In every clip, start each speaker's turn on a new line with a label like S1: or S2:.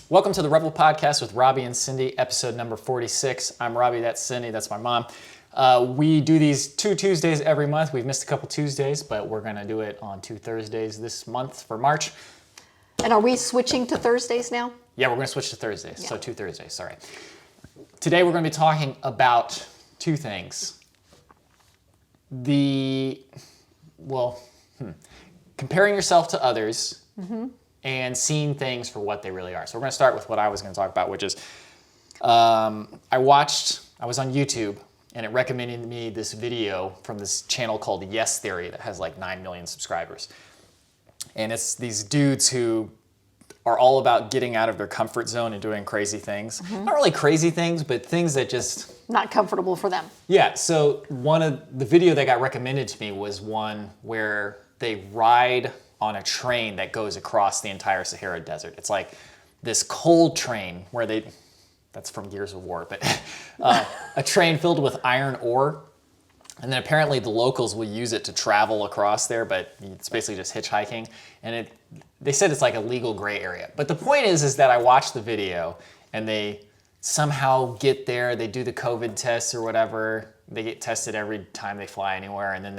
S1: Welcome to the Rebel Podcast with Robby and Cindy, episode number 46. I'm Robby, that's Cindy, that's my mom. We do these 2 Tuesdays every month. We've missed a couple Tuesdays, but we're going to do it on 2 Thursdays this month for March.
S2: And are we switching to Thursdays now?
S1: Yeah, we're going to switch to Thursdays, so 2 Thursdays, sorry. Today we're going to be talking about 2 things. Comparing yourself to others, and seeing things for what they really are. So we're going to start with what I was going to talk about, which is I was on YouTube, and it recommended me this video from this channel called Yes Theory that has like 9 million subscribers. And it's these dudes who are all about getting out of their comfort zone and doing crazy things. Not really crazy things, but things that just...
S2: Not comfortable for them.
S1: Yeah, so one of the video that got recommended to me was one where they ride on a train that goes across the entire Sahara Desert. It's like this coal train where that's from Gears of War, but a train filled with iron ore. And then apparently the locals will use it to travel across there, but it's basically just hitchhiking. And they said it's like a legal gray area. But the point is that I watched the video and they somehow get there, they do the COVID tests or whatever. They get tested every time they fly anywhere. And then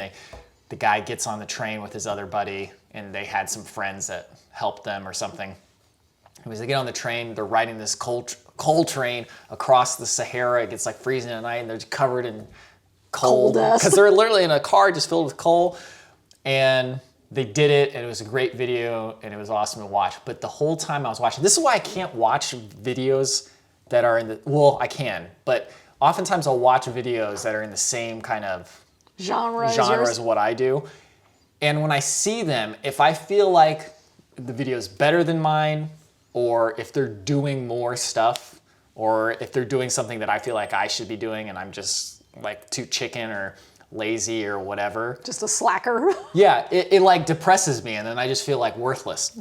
S1: the guy gets on the train with his other buddy, and they had some friends that helped them or something. As they get on the train, they're riding this coal train across the Sahara. It gets like freezing at night, and they're covered in coal
S2: dust.
S1: Because they're literally in a car just filled with coal. And they did it, and it was a great video, and it was awesome to watch. But the whole time I was watching, this is why I can't watch videos that are I can, but oftentimes I'll watch videos that are in the same kind of genre as what I do. And when I see them, if I feel like the video is better than mine, or if they're doing more stuff, or if they're doing something that I feel like I should be doing and I'm just like too chicken or lazy or whatever.
S2: Just a slacker.
S1: Yeah, it like depresses me, and then I just feel like worthless.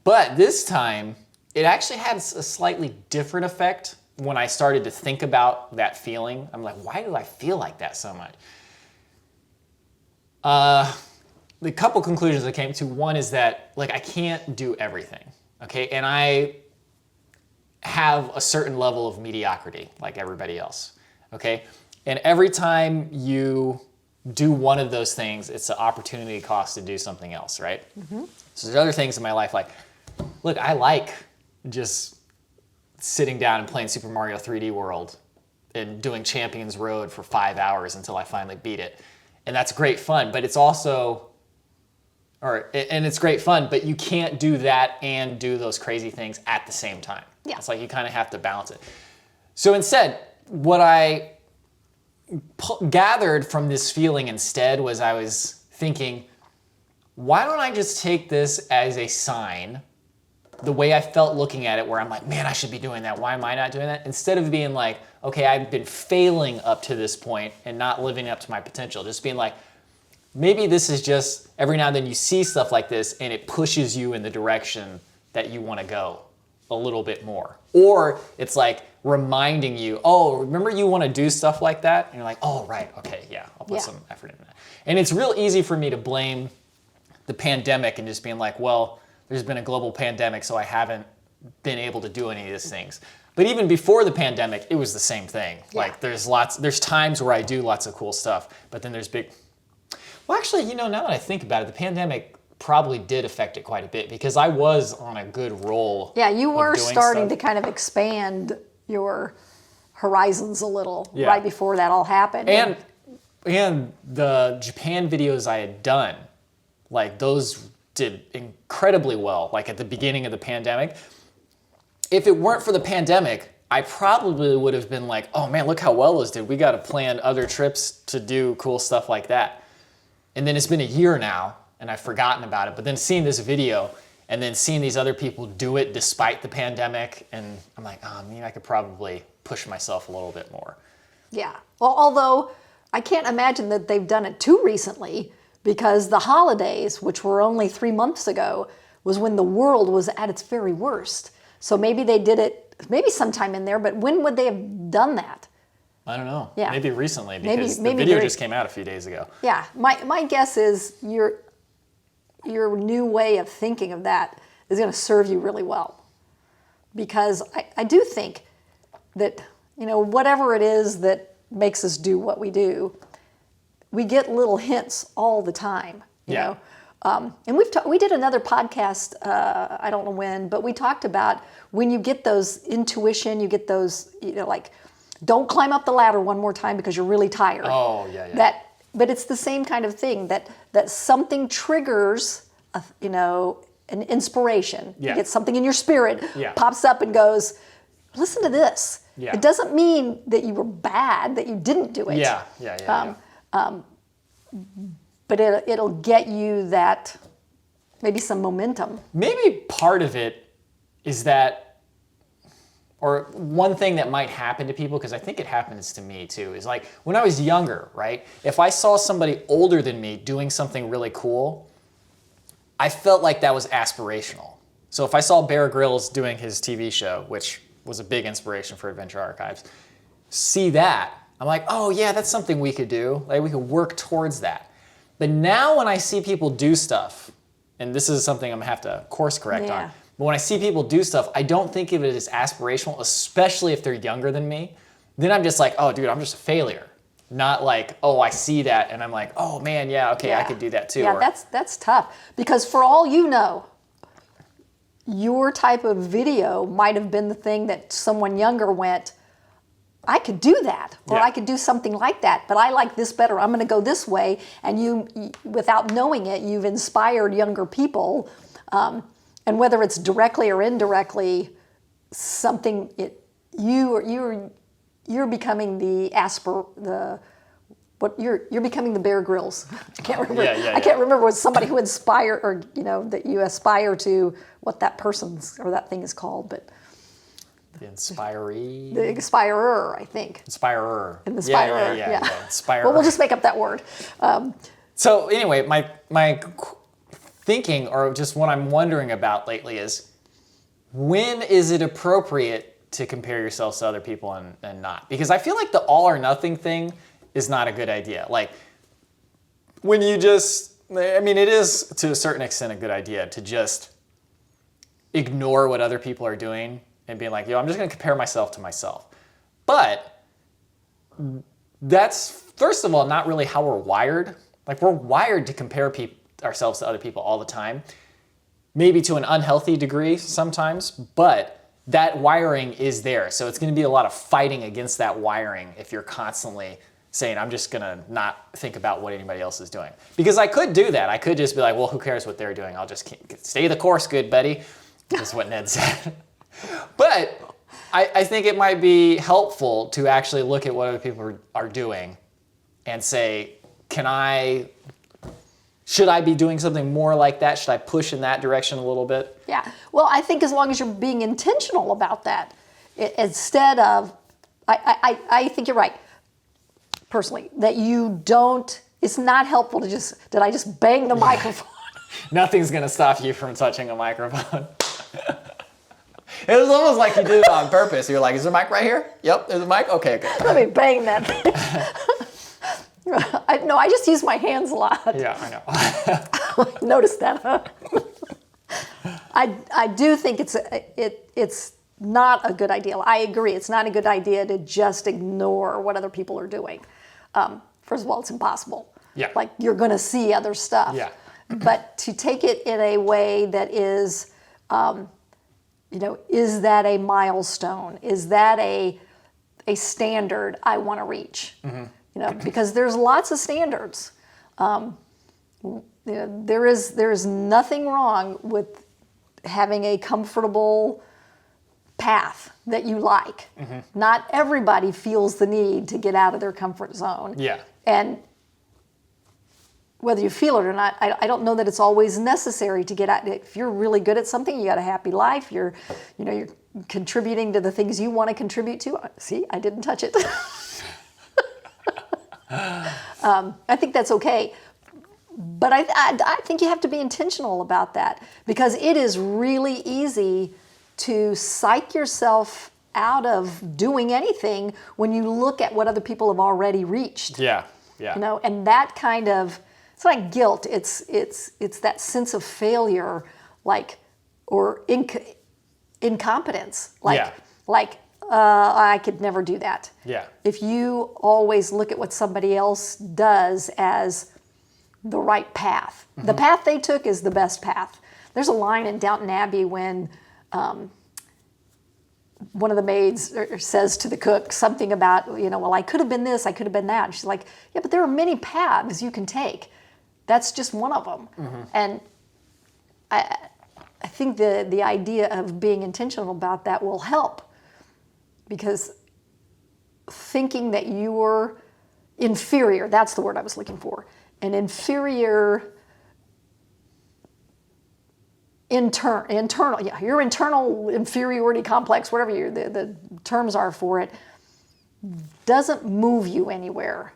S1: But this time, it actually had a slightly different effect when I started to think about that feeling. I'm like, why do I feel like that so much? The couple conclusions I came to, one is that like I can't do everything, okay? And I have a certain level of mediocrity like everybody else, okay? And every time you do one of those things, it's an opportunity cost to do something else, right? So there's other things in my life like, look, I like just sitting down and playing Super Mario 3D World and doing Champions Road for 5 hours until I finally beat it. And that's great fun, but it's also, and it's great fun, but you can't do that and do those crazy things at the same time.
S2: Yeah.
S1: It's like you kind of have to balance it. So instead, what I gathered from this feeling instead was I was thinking, why don't I just take this as a sign, the way I felt looking at it, where I'm like, man, I should be doing that. Why am I not doing that? Instead of being like, okay, I've been failing up to this point and not living up to my potential. Just being like, maybe this is just every now and then you see stuff like this and it pushes you in the direction that you want to go a little bit more. Or it's like reminding you, oh, remember you want to do stuff like that? And you're like, oh, right, okay, yeah, I'll put some effort in that. And it's real easy for me to blame the pandemic and just being like, well, there's been a global pandemic, so I haven't been able to do any of these things. But even before the pandemic, it was the same thing. Yeah. Like there's times where I do lots of cool stuff, but then there's well, actually, now that I think about it, the pandemic probably did affect it quite a bit because I was on a good roll.
S2: Yeah, you were starting to kind of expand your horizons a little right before that all happened.
S1: And the Japan videos I had done, like those did incredibly well, like at the beginning of the pandemic. If it weren't for the pandemic, I probably would have been like, oh man, look how well those did. We got to plan other trips to do cool stuff like that. And then it's been a year now, and I've forgotten about it. But then seeing this video, and then seeing these other people do it despite the pandemic, and I'm like, oh, I could probably push myself a little bit more.
S2: Yeah. Well, although I can't imagine that they've done it too recently, because the holidays, which were only 3 months ago, was when the world was at its very worst. So maybe they did it, maybe sometime in there, but when would they have done that?
S1: I don't know.
S2: Yeah.
S1: Maybe recently, because the video just came out a few days ago.
S2: Yeah. My guess is your new way of thinking of that is going to serve you really well. because I do think that, whatever it is that makes us do what we do, we get little hints all the time, you know. And we did another podcast, I don't know when, but we talked about when you get those intuition, you get those, like, don't climb up the ladder one more time because you're really tired.
S1: Oh, yeah.
S2: But it's the same kind of thing that something triggers, an inspiration.
S1: Yeah.
S2: You get something in your spirit,
S1: Yeah.
S2: pops up and goes, listen to this.
S1: Yeah.
S2: It doesn't mean that you were bad, that you didn't do it.
S1: Yeah.
S2: But it'll get you that, maybe some momentum.
S1: Maybe part of it is that, or one thing that might happen to people, because I think it happens to me too, is like when I was younger, right? If I saw somebody older than me doing something really cool, I felt like that was aspirational. So if I saw Bear Grylls doing his TV show, which was a big inspiration for Adventure Archives, see that, I'm like, oh yeah, that's something we could do. Like we could work towards that. But now when I see people do stuff, and this is something I'm gonna have to course correct on, but when I see people do stuff, I don't think of it as aspirational, especially if they're younger than me. Then I'm just like, oh dude, I'm just a failure. Not like, oh, I see that and I'm like, oh man, yeah, okay, I could do that too.
S2: Yeah,
S1: Or,
S2: that's tough. Because for all you know, your type of video might have been the thing that someone younger went, I could do that, or I could do something like that, but I like this better. I'm going to go this way. And you, without knowing it, you've inspired younger people. And whether it's directly or indirectly, you're becoming you're becoming the Bear Grylls. I can't remember. I can't remember. Was somebody who inspired, or that you aspire to, what that person's or that thing is called, but.
S1: the inspiree.
S2: The inspirer, I think.
S1: Inspirer.
S2: And the inspirer,
S1: Yeah. Inspirer.
S2: Well, we'll just make up that word.
S1: So anyway, my thinking, or just what I'm wondering about lately is, when is it appropriate to compare yourselves to other people and not? Because I feel like the all or nothing thing is not a good idea. Like when you it is to a certain extent a good idea to just ignore what other people are doing and being like, I'm just gonna compare myself to myself. But that's, first of all, not really how we're wired. Like we're wired to compare ourselves to other people all the time. Maybe to an unhealthy degree sometimes, but that wiring is there. So it's gonna be a lot of fighting against that wiring if you're constantly saying, I'm just gonna not think about what anybody else is doing. Because I could do that. I could just be like, well, who cares what they're doing? I'll just stay the course, good buddy. That's what Ned said. But I think it might be helpful to actually look at what other people are doing and say, should I be doing something more like that? Should I push in that direction a little bit?
S2: Yeah. Well, I think as long as you're being intentional about that, instead of, I think you're right, personally, that you don't, it's not helpful to did I just bang the microphone?
S1: Nothing's going to stop you from touching a microphone. It was almost like you did it on purpose. You're like, is there a mic right here? Yep, there's a mic? Okay, good.
S2: Let me bang that thing. I just use my hands a lot.
S1: Yeah, I know.
S2: Notice that, huh? I do think it's not a good idea. I agree. It's not a good idea to just ignore what other people are doing. First of all, it's impossible.
S1: Yeah.
S2: Like you're going to see other stuff.
S1: Yeah.
S2: But to take it in a way that is, is that a milestone? Is that a standard I want to reach? Mm-hmm. Because there's lots of standards. There is nothing wrong with having a comfortable path that you like. Mm-hmm. Not everybody feels the need to get out of their comfort zone.
S1: Yeah.
S2: And whether you feel it or not, I don't know that it's always necessary to get out. If you're really good at something, you got a happy life, you're contributing to the things you want to contribute to. See, I didn't touch it. I think that's okay. But I think you have to be intentional about that, because it is really easy to psych yourself out of doing anything when you look at what other people have already reached.
S1: Yeah.
S2: And that kind of, it's not guilt, it's that sense of failure, incompetence.
S1: Yeah.
S2: I could never do that.
S1: Yeah.
S2: If you always look at what somebody else does as the right path, the path they took is the best path. There's a line in Downton Abbey when one of the maids says to the cook something about, well, I could have been this, I could have been that. And she's like, yeah, but there are many paths you can take. That's just one of them. And I think the idea of being intentional about that will help, because thinking that you were inferior, that's the word I was looking for, an inferior your internal inferiority complex, whatever the terms are for it, doesn't move you anywhere.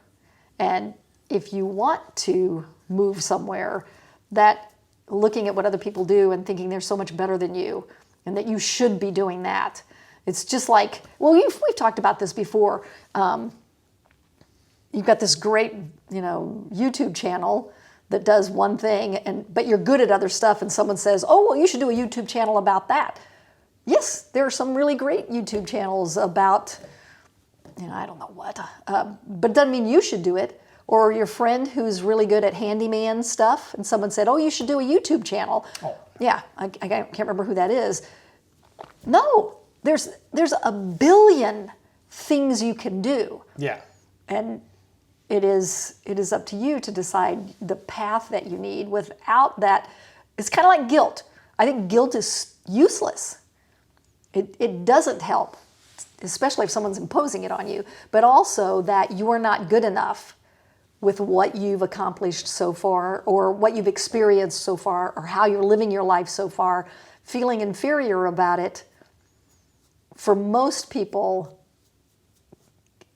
S2: And if you want to move somewhere, that looking at what other people do and thinking they're so much better than you and that you should be doing that, it's just like, well, we've talked about this before. You've got this great, YouTube channel that does one thing, but you're good at other stuff, and someone says, oh, well, you should do a YouTube channel about that. Yes, there are some really great YouTube channels about, I don't know what, but it doesn't mean you should do it. Or your friend who's really good at handyman stuff, and someone said, oh, you should do a YouTube channel. Oh. Yeah, I can't remember who that is. No, there's a billion things you can do.
S1: Yeah.
S2: And it is up to you to decide the path that you need. Without that, it's kind of like guilt. I think guilt is useless. It doesn't help, especially if someone's imposing it on you, but also that you are not good enough with what you've accomplished so far, or what you've experienced so far, or how you're living your life so far. Feeling inferior about it, for most people,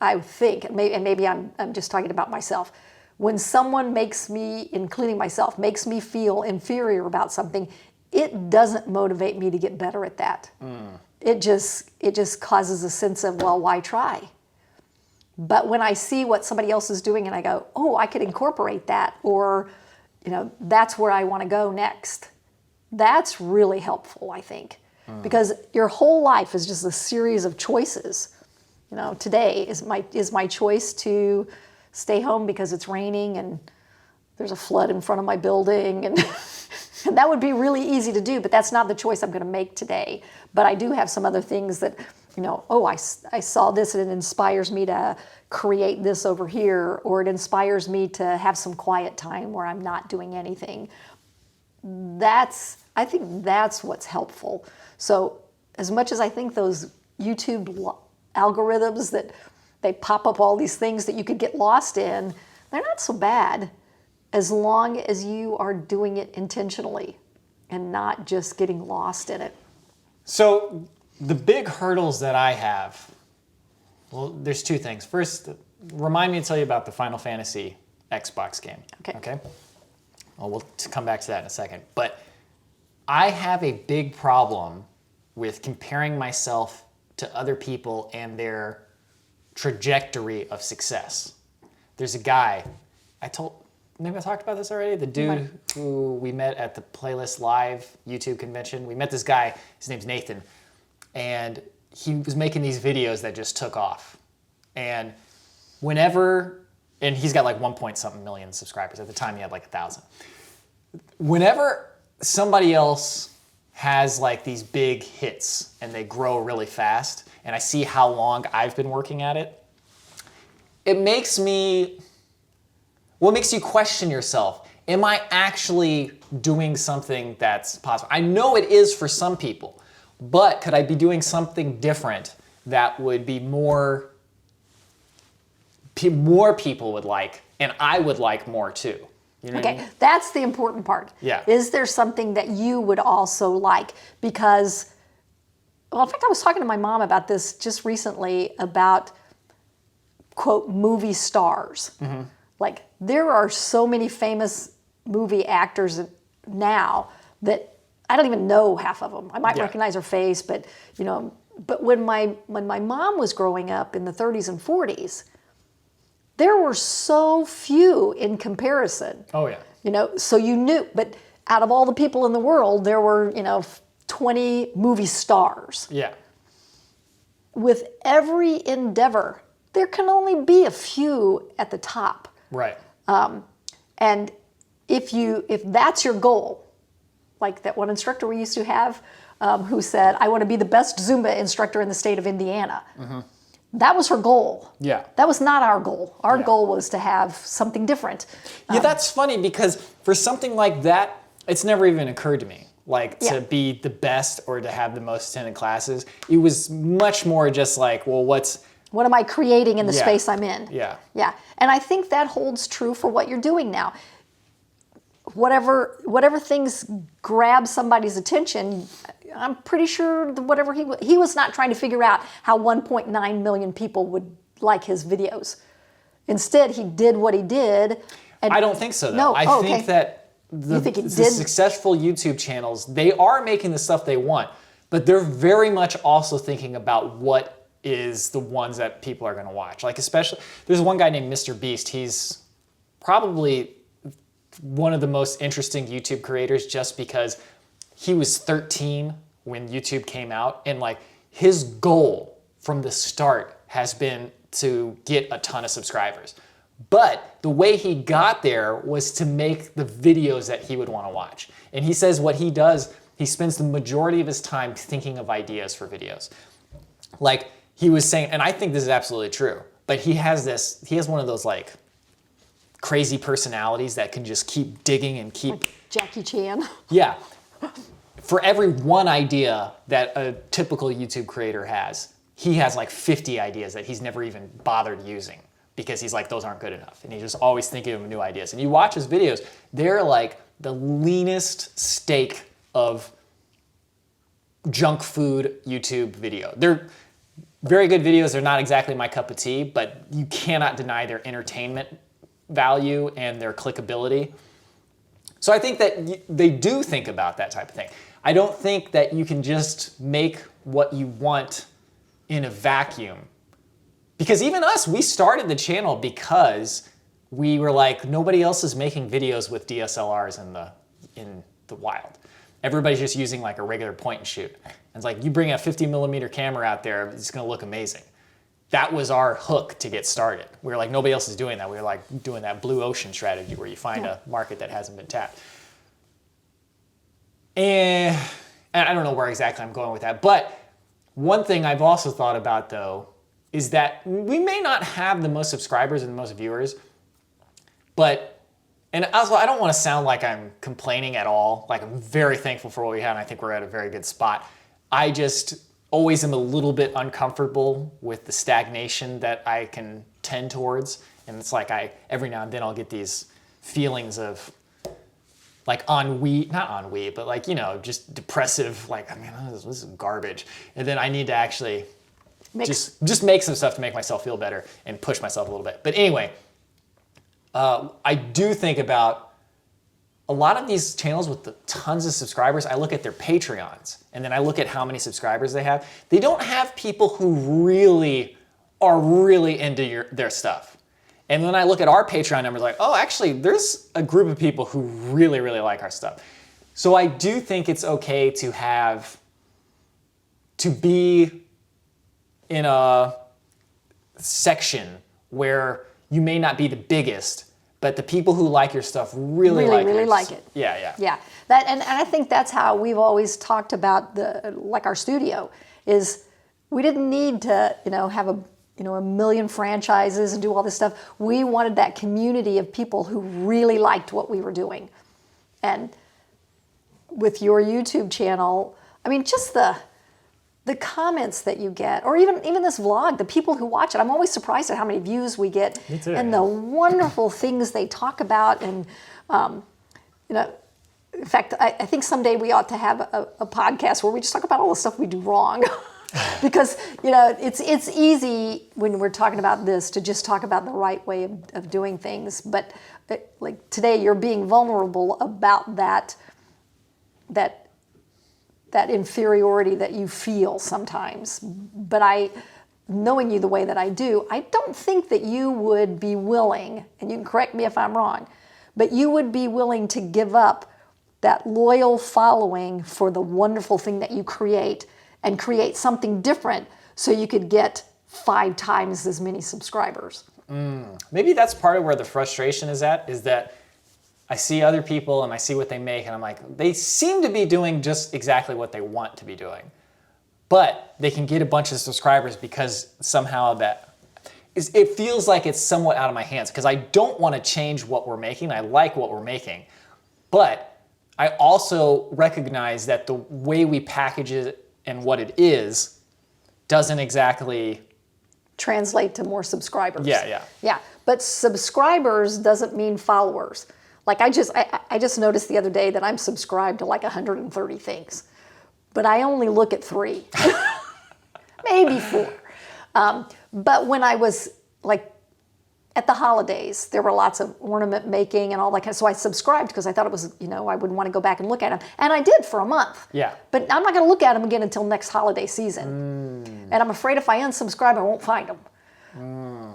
S2: I think, and maybe I'm just talking about myself, when someone makes me, including myself, makes me feel inferior about something, it doesn't motivate me to get better at that. It just causes a sense of, well, why try? But when I see what somebody else is doing and I go, oh, I could incorporate that, or, that's where I want to go next, that's really helpful, I think. Because your whole life is just a series of choices. Today is my choice to stay home because it's raining and there's a flood in front of my building, and and that would be really easy to do, but that's not the choice I'm going to make today. But I do have some other things that, I saw this and it inspires me to create this over here, or it inspires me to have some quiet time where I'm not doing anything. I think that's what's helpful. So as much as I think those YouTube algorithms that they pop up all these things that you could get lost in, they're not so bad as long as you are doing it intentionally and not just getting lost in it.
S1: So the big hurdles that I have, well, there's two things. First, remind me to tell you about the Final Fantasy Xbox game. Okay? Well, we'll come back to that in a second. But I have a big problem with comparing myself to other people and their trajectory of success. There's a guy, maybe I talked about this already, the dude who we met at the Playlist Live YouTube convention. We met this guy, his name's Nathan, and he was making these videos that just took off. And he's got like 1 million subscribers. At the time he had like 1,000. Whenever somebody else has like these big hits and they grow really fast, and I see how long I've been working at it, it makes you question yourself. Am I actually doing something that's possible? I know it is for some people, but could I be doing something different that would be more people would like, and I would like more too? You know what I mean?
S2: That's the important part.
S1: Yeah.
S2: Is there something that you would also like? Because, well, in fact, I was talking to my mom about this just recently about, quote, movie stars. Mm-hmm. Like, there are so many famous movie actors now that I don't even know half of them. I might recognize her face, but, but when my mom was growing up in the 30s and 40s, there were so few in comparison.
S1: Oh, yeah.
S2: So you knew, but out of all the people in the world, there were, 20 movie stars.
S1: Yeah.
S2: With every endeavor, there can only be a few at the top.
S1: Right.
S2: And if that's your goal, like that one instructor we used to have who said, I want to be the best Zumba instructor in the state of Indiana. That was her goal.
S1: Yeah.
S2: That was not our goal. Our
S1: Yeah.
S2: goal was to have something different.
S1: Yeah, that's funny because for something like that, it's never even occurred to me. Like
S2: Yeah.
S1: to be the best or to have the most attended classes. It was much more just like, well, what
S2: am I creating in the
S1: Yeah.
S2: space I'm in?
S1: Yeah.
S2: Yeah. And I think that holds true for what you're doing now. Whatever things grab somebody's attention, I'm pretty sure that whatever he was not trying to figure out how 1.9 million people would like his videos. Instead, he did what he did. And
S1: I don't think so, though.
S2: No.
S1: I
S2: Oh,
S1: think
S2: okay.
S1: that
S2: You think it
S1: the
S2: did?
S1: successful YouTube channels, they are making the stuff they want, but they're very much also thinking about what is the ones that people are going to watch. Like especially, there's one guy named Mr. Beast. He's probably one of the most interesting YouTube creators just because he was 13 when YouTube came out, and like his goal from the start has been to get a ton of subscribers. But the way he got there was to make the videos that he would want to watch. And he says what he does, he spends the majority of his time thinking of ideas for videos. Like he was saying, and I think this is absolutely true, but he has one of those like crazy personalities that can just keep digging and keep
S2: Jackie Chan.
S1: yeah. For every one idea that a typical YouTube creator has, he has like 50 ideas that he's never even bothered using because he's like, those aren't good enough. And he's just always thinking of new ideas. And you watch his videos, they're like the leanest steak of junk food YouTube video. They're very good videos. They're not exactly my cup of tea, but you cannot deny their entertainment value and their clickability. So I think that they do think about that type of thing. I don't think that you can just make what you want in a vacuum. Because even us, we started the channel because we were like, nobody else is making videos with DSLRs in the wild. Everybody's just using like a regular point and shoot. And it's like, you bring a 50mm camera out there, it's gonna look amazing. That was our hook to get started. We were like, nobody else is doing that. We were like doing that blue ocean strategy where you find a market that hasn't been tapped. And I don't know where exactly I'm going with that, but one thing I've also thought about though is that we may not have the most subscribers and the most viewers, but, and also I don't want to sound like I'm complaining at all. Like I'm very thankful for what we have and I think we're at a very good spot. I just always am a little bit uncomfortable with the stagnation that I can tend towards. And it's like every now and then I'll get these feelings of like ennui, not ennui, but like, you know, just depressive, like, I mean, this is garbage. And then I need to actually just make some stuff to make myself feel better and push myself a little bit. But anyway, I do think about a lot of these channels with the tons of subscribers. I look at their Patreons and then I look at how many subscribers they have. They don't have people who really are really into their stuff. And then I look at our Patreon numbers like, oh, actually, there's a group of people who really, really like our stuff. So I do think it's okay to be in a section where you may not be the biggest, but the people who like your stuff really like
S2: it.
S1: Yeah.
S2: Yeah. And I think that's how we've always talked about our studio is we didn't need to, have a million franchises and do all this stuff. We wanted that community of people who really liked what we were doing. And with your YouTube channel, I mean, just the comments that you get, or even this vlog, the people who watch it, I'm always surprised at how many views we get.
S1: Me too,
S2: and the wonderful things they talk about. And, in fact, I think someday we ought to have a podcast where we just talk about all the stuff we do wrong. Because, it's easy when we're talking about this to just talk about the right way of doing things. But like today, you're being vulnerable about that inferiority that you feel sometimes. But knowing you the way that I do, I don't think that you would be willing, and you can correct me if I'm wrong, but you would be willing to give up that loyal following for the wonderful thing that you create and create something different so you could get 5 times as many subscribers.
S1: Maybe that's part of where the frustration is at, is that I see other people and I see what they make and I'm like, they seem to be doing just exactly what they want to be doing. But they can get a bunch of subscribers because somehow it feels like it's somewhat out of my hands, because I don't want to change what we're making. I like what we're making. But I also recognize that the way we package it and what it is doesn't exactly
S2: translate to more subscribers.
S1: Yeah.
S2: But subscribers doesn't mean followers. Like I just noticed the other day that I'm subscribed to like 130 things, but I only look at 3, maybe 4. But when I was like at the holidays, there were lots of ornament making and all that kind of, so I subscribed because I thought it was, I would want to go back and look at them. And I did for a month.
S1: Yeah.
S2: But I'm not going to look at them again until next holiday season. And I'm afraid if I unsubscribe, I won't find them.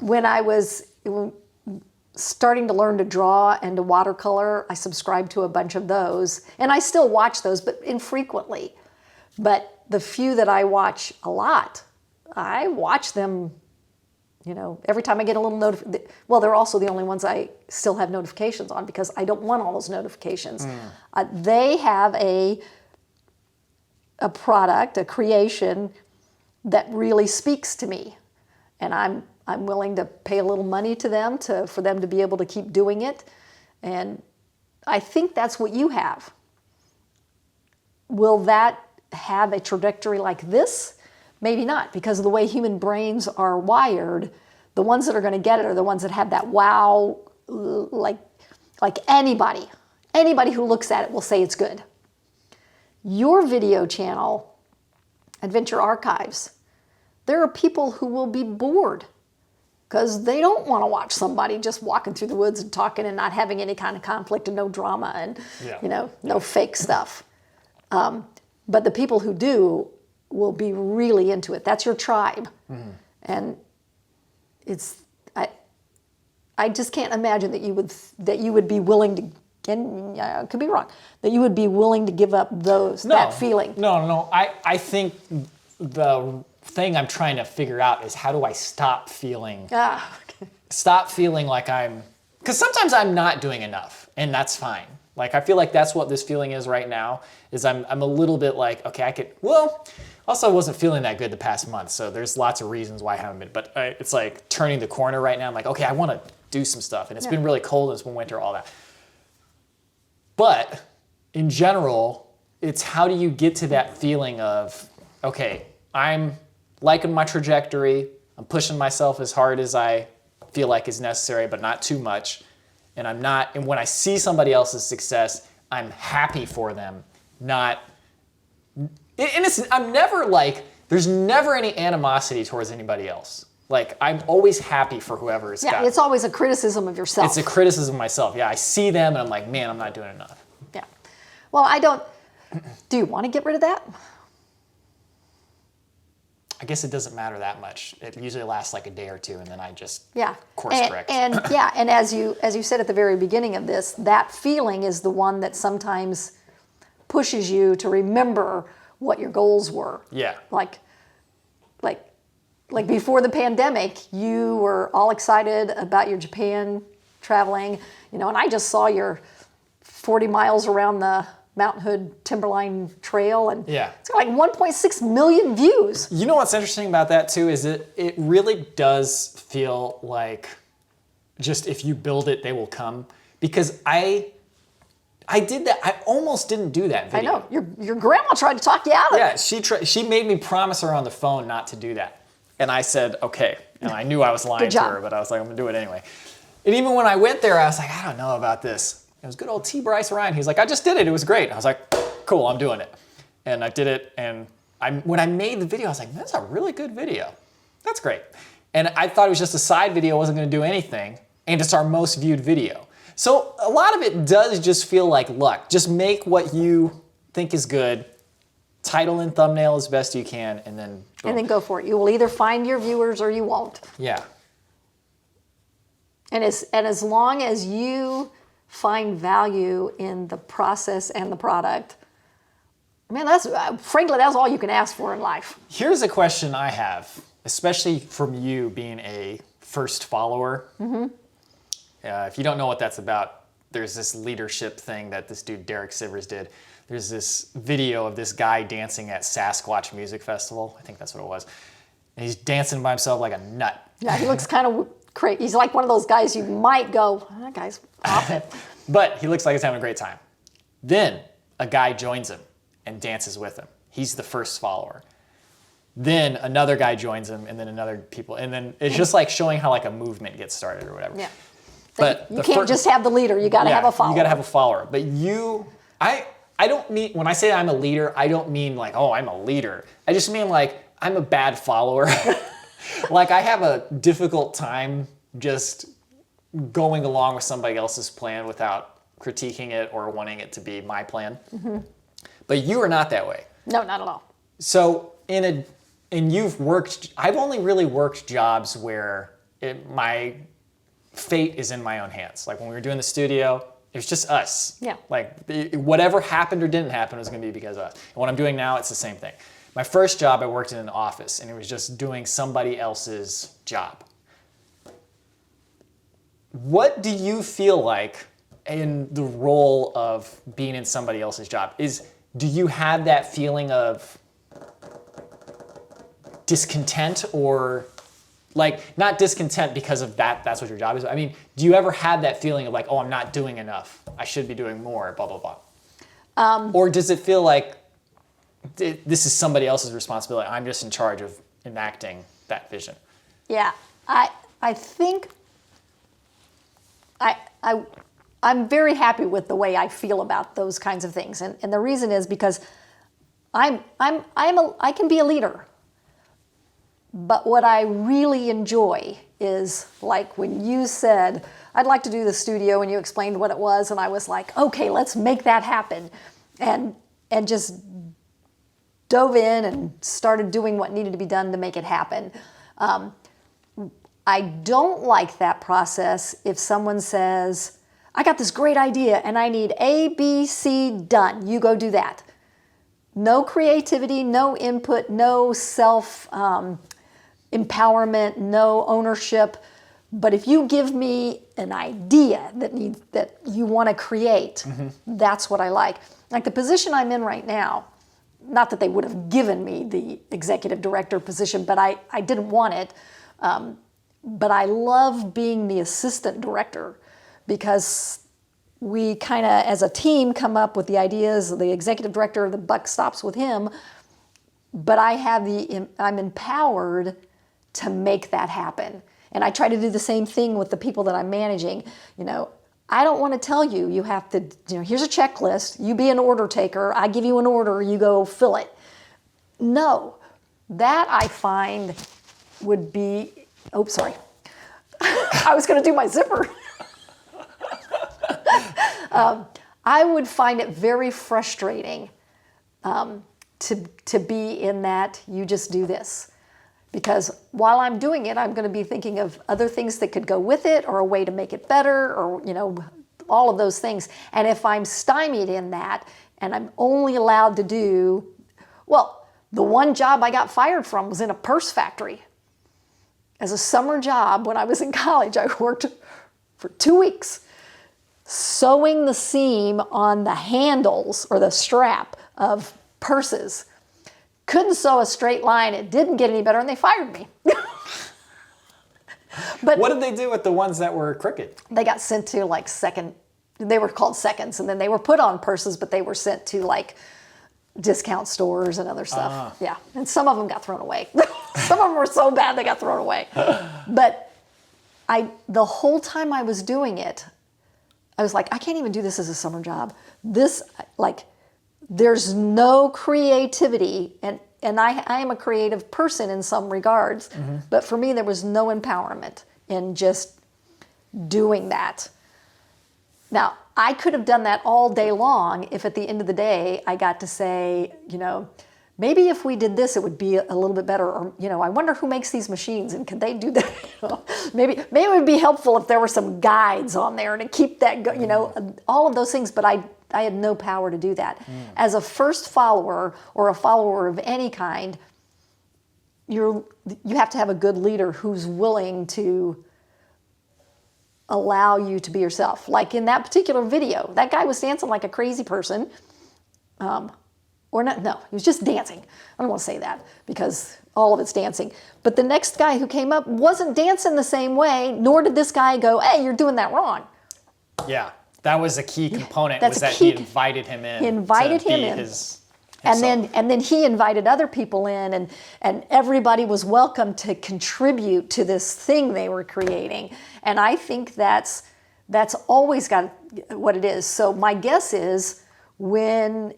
S2: When I was starting to learn to draw and to watercolor, I subscribed to a bunch of those. And I still watch those, but infrequently. But the few that I watch a lot, I watch them, every time I get a little notification. Well, they're also the only ones I still have notifications on because I don't want all those notifications. They have a product, a creation that really speaks to me. And I'm willing to pay a little money to them for them to be able to keep doing it. And I think that's what you have. Will that have a trajectory like this? Maybe not, because of the way human brains are wired. The ones that are going to get it are the ones that have that wow, like anybody who looks at it will say it's good. Your video channel, Adventure Archives, there are people who will be bored because they don't want to watch somebody just walking through the woods and talking and not having any kind of conflict and no drama and, no fake stuff. But the people who do will be really into it. That's your tribe. And I just can't imagine that you would be willing to, and I could be wrong, that you would be willing to give up that feeling.
S1: No. I think the thing I'm trying to figure out is, how do I stop feeling like because sometimes I'm not doing enough, and that's fine. Like, I feel like that's what this feeling is right now, is I'm a little bit like, okay, also I wasn't feeling that good the past month, so there's lots of reasons why I haven't been, but it's like turning the corner right now. I'm like, okay, I want to do some stuff, and it's been really cold, and it's been winter, all that. But in general, it's how do you get to that feeling of, okay, I'm liking my trajectory, I'm pushing myself as hard as I feel like is necessary, but not too much. And when I see somebody else's success, I'm happy for them, I'm never like, there's never any animosity towards anybody else. Like, I'm always happy for whoever is got it.
S2: It's always a criticism of yourself.
S1: It's a criticism of myself. Yeah, I see them and I'm like, man, I'm not doing enough.
S2: Yeah. Well, do you want to get rid of that?
S1: I guess it doesn't matter that much. It usually lasts like a day or two, and then I just course correct.
S2: And as you said at the very beginning of this, that feeling is the one that sometimes pushes you to remember what your goals were.
S1: Yeah.
S2: Like before the pandemic, you were all excited about your Japan traveling, and I just saw your 40 miles around the Mountain Hood Timberline Trail, and it's got like 1.6 million views.
S1: You know what's interesting about that too is it really does feel like just if you build it, they will come. Because I did that. I almost didn't do that video.
S2: I know. Your grandma tried to talk you out of it.
S1: Yeah, she made me promise her on the phone not to do that. And I said, okay. And I knew I was lying to her, but I was like, I'm going to do it anyway. And even when I went there, I was like, I don't know about this. It was good old T. Bryce Ryan. He's like, I just did it. It was great. I was like, cool, I'm doing it. And I did it. And when I made the video, I was like, that's a really good video. That's great. And I thought it was just a side video. It wasn't going to do anything. And it's our most viewed video. So a lot of it does just feel like luck. Just make what you think is good. Title and thumbnail as best you can. And then boom.
S2: And then go for it. You will either find your viewers or you won't.
S1: Yeah.
S2: And as long as you find value in the process and the product, man, frankly, that's all you can ask for in life.
S1: Here's a question I have, especially from you being a first follower. If you don't know what that's about, there's this leadership thing that this dude Derek Sivers did. There's this video of this guy dancing at Sasquatch Music Festival. I think that's what it was. And he's dancing by himself like a nut.
S2: Yeah, he looks kind of crazy. He's like one of those guys you might go, that guy's off it.
S1: But he looks like he's having a great time. Then a guy joins him and dances with him. He's the first follower. Then another guy joins him, and then another people, and then it's just like showing how like a movement gets started or whatever.
S2: Yeah.
S1: But
S2: you can't just have the leader. You got to have a follower.
S1: You got to have a follower. But I don't mean, when I say I'm a leader, I don't mean like, oh, I'm a leader. I just mean like I'm a bad follower. Like I have a difficult time just going along with somebody else's plan without critiquing it or wanting it to be my plan. But you are not that way.
S2: No, not at all.
S1: So I've only really worked jobs where my fate is in my own hands. Like when we were doing the studio, it was just us.
S2: Yeah.
S1: Like whatever happened or didn't happen was going to be because of us. And what I'm doing now, it's the same thing. My first job, I worked in an office, and it was just doing somebody else's job. What do you feel like in the role of being in somebody else's job? Do you have that feeling of discontent, or like not discontent because of that's what your job is? I mean, do you ever have that feeling of like, oh, I'm not doing enough, I should be doing more, blah, blah, blah? Or does it feel like this is somebody else's responsibility, I'm just in charge of enacting that vision?
S2: Yeah, I think I'm very happy with the way I feel about those kinds of things, and the reason is because I can be a leader, but what I really enjoy is like when you said I'd like to do the studio, and you explained what it was, and I was like, okay, let's make that happen, and just dove in and started doing what needed to be done to make it happen. I don't like that process if someone says, I got this great idea and I need A, B, C done. You go do that. No creativity, no input, no self empowerment, no ownership. But if you give me an idea that you want to create, that's what I like. Like the position I'm in right now, not that they would have given me the executive director position, but I didn't want it. But I love being the assistant director because we kind of, as a team, come up with the ideas. The executive director, the buck stops with him. But I'm empowered to make that happen. And I try to do the same thing with the people that I'm managing. You know, I don't want to tell you, you have to, here's a checklist, you be an order taker, I give you an order, you go fill it. No, that I find would be, oh, sorry. I was going to do my zipper. I would find it very frustrating to be in that you just do this. Because while I'm doing it, I'm going to be thinking of other things that could go with it, or a way to make it better, or all of those things. And if I'm stymied in that, and I'm only allowed to do, well, the one job I got fired from was in a purse factory. As a summer job when I was in college, I worked for 2 weeks sewing the seam on the handles or the strap of purses. Couldn't sew a straight line. It didn't get any better, and they fired me. But
S1: what did they do with the ones that were crooked?
S2: They got sent to like they were called seconds, and then they were put on purses, but they were sent to like discount stores and other stuff. Yeah, and some of them got thrown away. Some of them were so bad they got thrown away. But the whole time I was doing it, I was like, I can't even do this as a summer job. There's no creativity, and I am a creative person in some regards, but for me there was no empowerment in just doing that. Now, I could have done that all day long if at the end of the day I got to say, maybe if we did this, it would be a little bit better. Or, I wonder who makes these machines and could they do that? Maybe it would be helpful if there were some guides on there to keep that, all of those things. But I had no power to do that. As a first follower or a follower of any kind, you have to have a good leader who's willing to allow you to be yourself. Like in that particular video, that guy was dancing like a crazy person. Or not, no, he was just dancing. I don't want to say that because all of it's dancing. But the next guy who came up wasn't dancing the same way, nor did this guy go, hey, you're doing that wrong.
S1: Yeah, that was a key component, he invited him in.
S2: He invited him in. And then he invited other people in, and everybody was welcome to contribute to this thing they were creating. And I think that's always got what it is. So my guess is when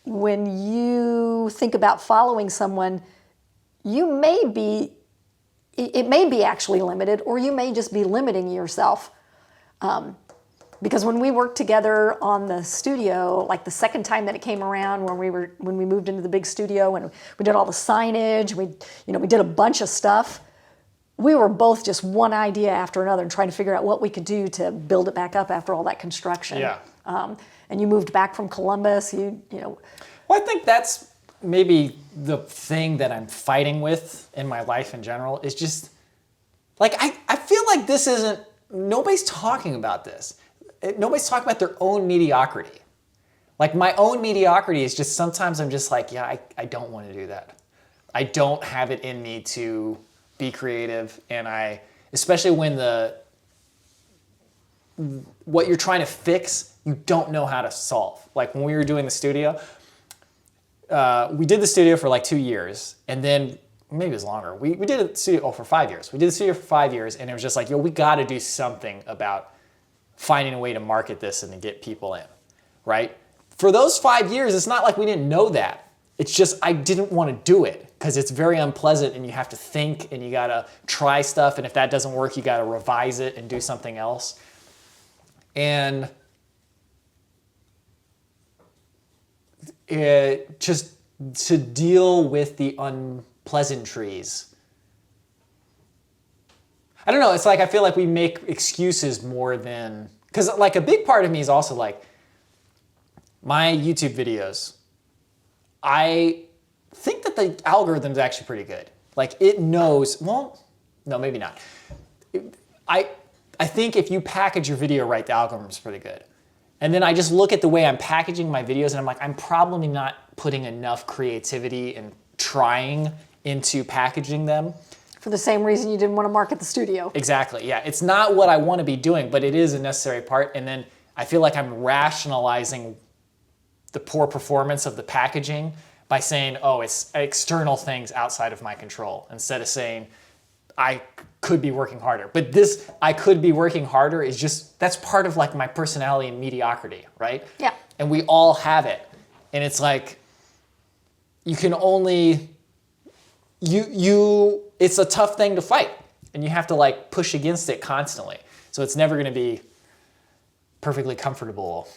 S2: you think about following someone, it may be actually limited, or you may just be limiting yourself. Because when we worked together on the studio, like the second time that it came around, when we moved into the big studio and we did all the signage, we did a bunch of stuff. We were both just one idea after another and trying to figure out what we could do to build it back up after all that construction.
S1: Yeah.
S2: And you moved back from Columbus.
S1: Well, I think that's maybe the thing that I'm fighting with in my life in general is just like I feel like nobody's talking about this. Nobody's talking about their own mediocrity. Like my own mediocrity is just sometimes I'm just like, yeah, I don't want to do that. I don't have it in me to be creative, and especially when what you're trying to fix, you don't know how to solve. Like when we were doing the studio, we did the studio for like 2 years, and then maybe it was longer. We did the studio for 5 years. We did the studio for 5 years, and it was just like, we got to do something about finding a way to market this and to get people in, right? For those 5 years, it's not like we didn't know that. It's just I didn't want to do it because it's very unpleasant, and you have to think, and you got to try stuff, and if that doesn't work, you got to revise it and do something else. And just to deal with the unpleasantries. I don't know, it's like I feel like we make excuses more than, because like a big part of me is also like my YouTube videos, I think that the algorithm's actually pretty good. Like it knows, well, no, maybe not. I think if you package your video right, the algorithm's pretty good. And then I just look at the way I'm packaging my videos and I'm like, I'm probably not putting enough creativity and trying into packaging them.
S2: For the same reason you didn't want to market the studio.
S1: Exactly, yeah. It's not what I want to be doing, but it is a necessary part. And then I feel like I'm rationalizing the poor performance of the packaging by saying, oh, it's external things outside of my control, instead of saying, I could be working harder. But this, I could be working harder is just, that's part of like my personality and mediocrity, right?
S2: Yeah.
S1: And we all have it. And it's like, you can only, it's a tough thing to fight. And you have to like push against it constantly. So it's never gonna be perfectly comfortable.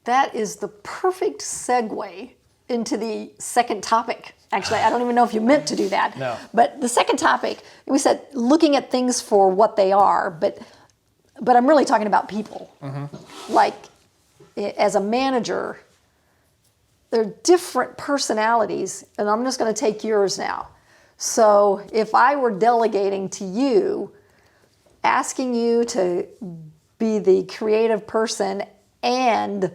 S2: That is the perfect segue into the second topic. Actually, I don't even know if you meant to do that.
S1: No.
S2: But the second topic, we said looking at things for what they are, but I'm really talking about people. Mm-hmm. Like, as a manager, there are different personalities, and I'm just going to take yours now. So if I were delegating to you, asking you to be the creative person and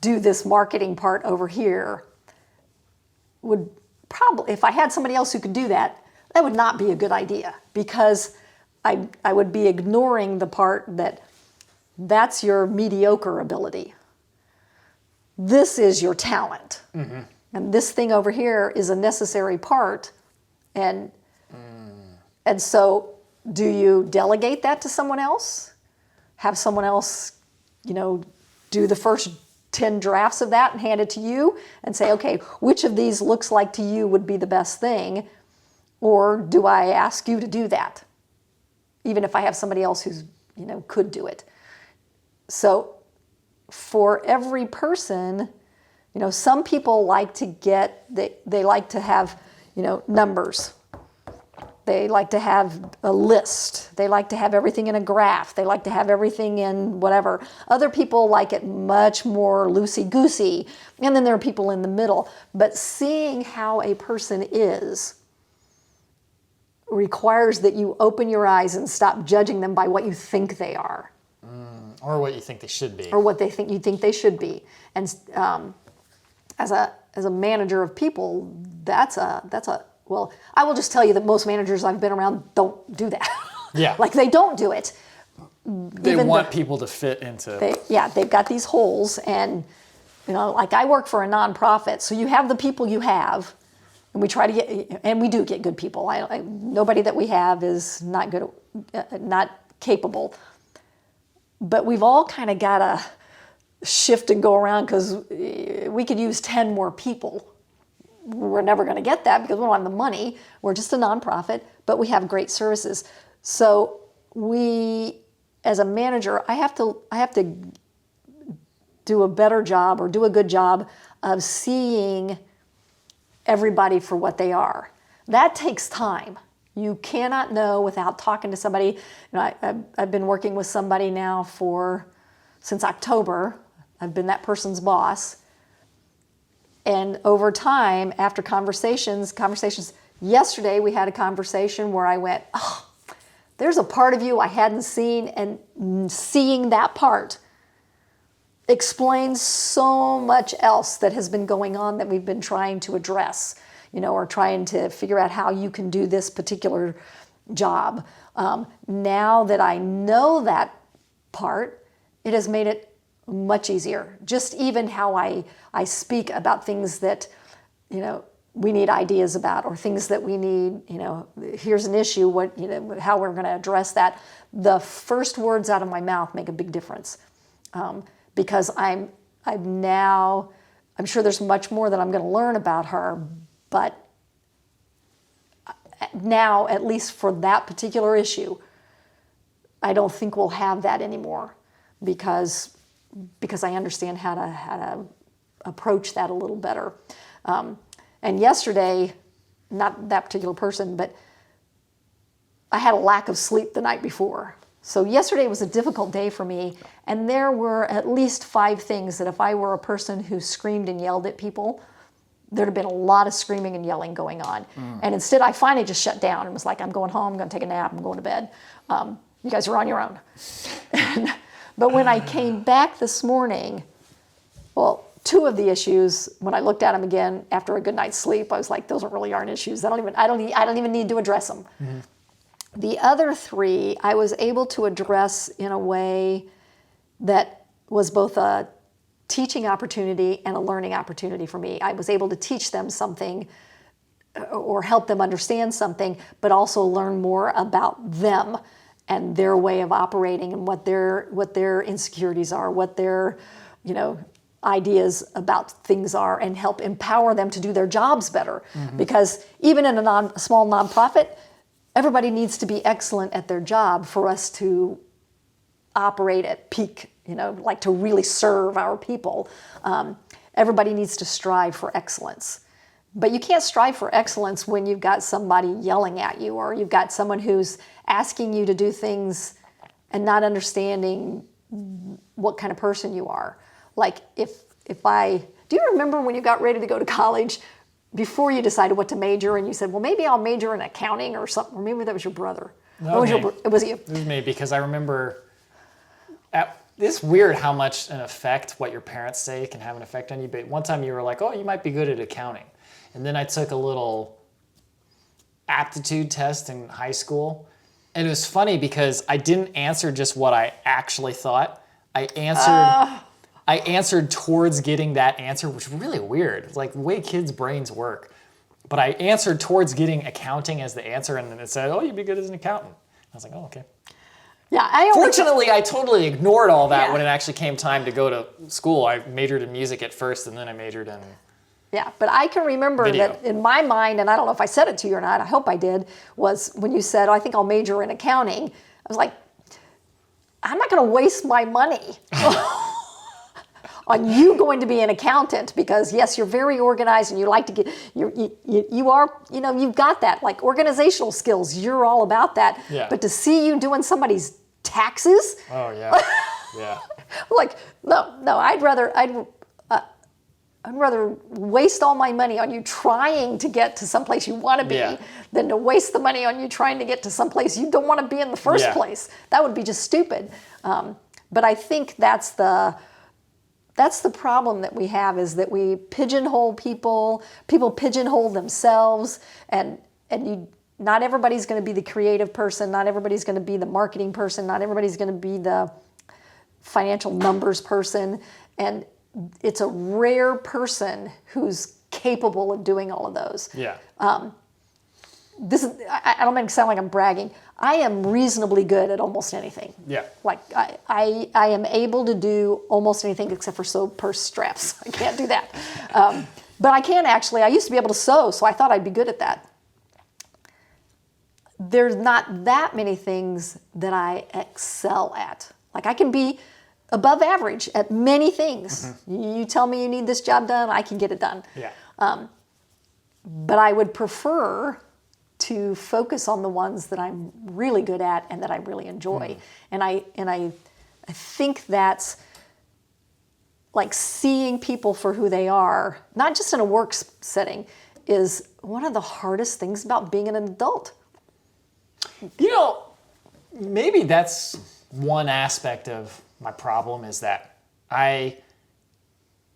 S2: do this marketing part over here, would probably, if I had somebody else who could do that, that would not be a good idea, because I would be ignoring the part that's your mediocre ability. This is your talent. Mm-hmm. And this thing over here is a necessary part. And so do you delegate that to someone else? Have someone else, do the first 10 drafts of that and hand it to you and say, okay, which of these looks like to you would be the best thing? Or do I ask you to do that? Even if I have somebody else who's, could do it. So for every person, Some people like to they like to have, numbers. They like to have a list. They like to have everything in a graph. They like to have everything in whatever. Other people like it much more loosey-goosey. And then there are people in the middle. But seeing how a person is requires that you open your eyes and stop judging them by what you think they are.
S1: Or what you think they should be.
S2: Or what you think they should be. And as a manager of people, well, I will just tell you that most managers I've been around don't do that.
S1: Yeah.
S2: Like they don't do it.
S1: They want people to fit into.
S2: They've got these holes, and like I work for a nonprofit, so you have the people you have, and we try to get, and we do get good people. Nobody that we have is not good, not capable. But we've all kind of got to shift and go around because we could use 10 more people. We're never going to get that because we don't have the money. We're just a nonprofit, but we have great services. So as a manager, I have to do a better job or do a good job of seeing everybody for what they are. That takes time. You cannot know without talking to somebody. I've been working with somebody now since October. I've been that person's boss. And over time, after conversations, yesterday we had a conversation where I went, oh, there's a part of you I hadn't seen, and seeing that part explains so much else that has been going on that we've been trying to address, or trying to figure out how you can do this particular job. Now that I know that part, it has made it much easier. Just even how I speak about things that, we need ideas about, or things that we need, here's an issue, how we're going to address that. The first words out of my mouth make a big difference. Because I'm sure there's much more that I'm going to learn about her, but now, at least for that particular issue, I don't think we'll have that anymore because I understand how to approach that a little better. And yesterday, not that particular person, but I had a lack of sleep the night before. So yesterday was a difficult day for me, and there were at least 5 things that if I were a person who screamed and yelled at people, there'd have been a lot of screaming and yelling going on. And instead, I finally just shut down and was like, I'm going home, I'm going to take a nap, I'm going to bed. You guys are on your own. But when I came back this morning, well, 2 of the issues, when I looked at them again after a good night's sleep, I was like, those really aren't issues. I don't even need to address them. Mm-hmm. The other 3, I was able to address in a way that was both a teaching opportunity and a learning opportunity for me. I was able to teach them something or help them understand something, but also learn more about them and their way of operating and what their insecurities are, what their, ideas about things are, and help empower them to do their jobs better. Mm-hmm. Because even in a small nonprofit, everybody needs to be excellent at their job for us to operate at peak, like to really serve our people. Everybody needs to strive for excellence. But you can't strive for excellence when you've got somebody yelling at you, or you've got someone who's asking you to do things and not understanding what kind of person you are. Like do you remember when you got ready to go to college, before you decided what to major, and you said, well, maybe I'll major in accounting or something, or maybe that was your brother.
S1: Okay.
S2: It was you.
S1: It was me, because I remember, it's weird how much an effect what your parents say can have an effect on you, but one time you were like, oh, you might be good at accounting. And then I took a little aptitude test in high school, and it was funny because I didn't answer just what I actually thought. I answered towards getting that answer, which is really weird. It's like the way kids' brains work. But I answered towards getting accounting as the answer, and then it said, oh, you'd be good as an accountant. I was like, oh, okay.
S2: Yeah,
S1: Fortunately, I totally ignored all that when it actually came time to go to school. I majored in music at first, and then I majored in
S2: Yeah, but I can remember
S1: video.
S2: That in my mind, and I don't know if I said it to you or not, I hope I did, was when you said, oh, I think I'll major in accounting, I was like, I'm not going to waste my money on you going to be an accountant because yes, you're very organized and you like to get you are, you know, you've got that like organizational skills. You're all about that.
S1: Yeah.
S2: But to see you doing somebody's taxes,
S1: Oh yeah. Yeah.
S2: like no, I'd rather waste all my money on you trying to get to someplace you want to be
S1: Yeah.
S2: than to waste the money on you trying to get to someplace you don't want to be in the first
S1: Yeah.
S2: place. That would be just stupid. But I think that's the problem that we have is that we pigeonhole people pigeonhole themselves, and not everybody's going to be the creative person, not everybody's going to be the marketing person, not everybody's going to be the financial numbers person, and it's a rare person who's capable of doing all of those.
S1: Yeah.
S2: This is, I don't make it sound like I'm bragging. I am reasonably good at almost anything.
S1: Yeah.
S2: Like I am able to do almost anything except for sew purse straps. I can't do that. But I can actually. I used to be able to sew, so I thought I'd be good at that. There's not that many things that I excel at. Like I can be above average at many things. You tell me you need this job done, I can get it done.
S1: Yeah.
S2: But I would prefer to focus on the ones that I'm really good at and that I really enjoy. And I think that's like seeing people for who they are, not just in a work setting, is one of the hardest things about being an adult.
S1: You know, maybe that's one aspect of my problem is that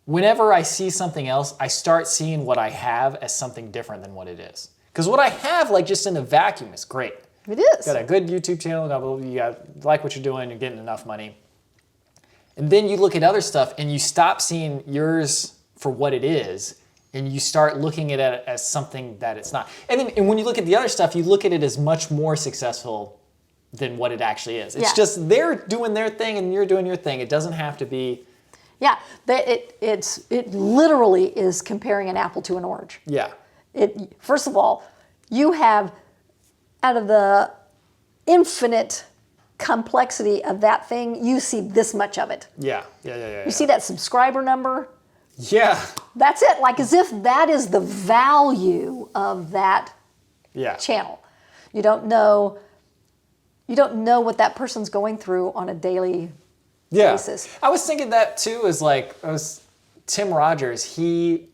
S1: whenever I see something else, I start seeing what I have as something different than what it is. Because what I have, like just in a vacuum, is great.
S2: It is.
S1: Got a good YouTube channel, you like what you're doing, you're getting enough money. And then you look at other stuff and you stop seeing yours for what it is, and you start looking at it as something that it's not. And when you look at the other stuff, you look at it as much more successful than what it actually is. It's just they're doing their thing and you're doing your thing. It doesn't have to be.
S2: Yeah, it literally is comparing an apple to an orange.
S1: Yeah.
S2: First of all, you have, out of the infinite complexity of that thing, you see this much of it.
S1: Yeah.
S2: You see that subscriber number?
S1: Yeah.
S2: That's it, like as if that is the value of that channel. You don't know what that person's going through on a daily basis.
S1: I was thinking that too, is like Tim Rogers, he's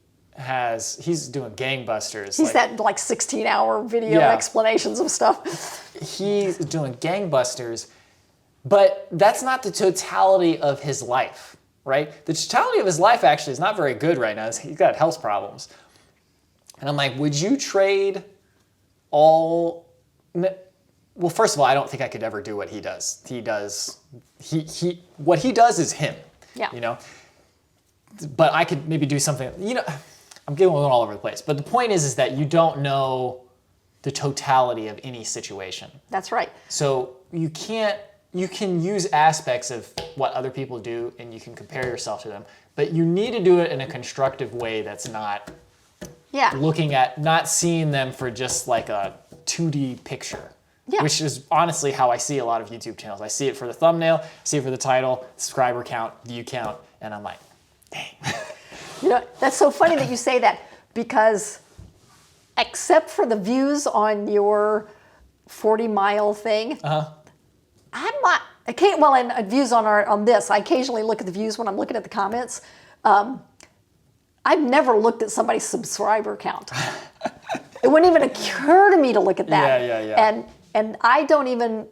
S1: doing gangbusters.
S2: He's that 16-hour video explanations of stuff.
S1: He's doing gangbusters, but that's not the totality of his life, right? The totality of his life actually is not very good right now. He's got health problems. And I'm like, would you trade all... Well, first of all, I don't think I could ever do what he does. What he does is him.
S2: Yeah.
S1: You know? But I could maybe do something, I'm going all over the place. But the point is that you don't know the totality of any situation.
S2: That's right.
S1: So you can use aspects of what other people do and you can compare yourself to them, but you need to do it in a constructive way that's not not seeing them for just like a 2D picture.
S2: Yeah.
S1: Which is honestly how I see a lot of YouTube channels. I see it for the thumbnail, I see it for the title, subscriber count, view count, and I'm like, dang.
S2: That's so funny that you say that, because except for the views on your 40-mile thing, I'm not. And views on this. I occasionally look at the views when I'm looking at the comments. I've never looked at somebody's subscriber count. It wouldn't even occur to me to look at that.
S1: Yeah.
S2: And I don't even.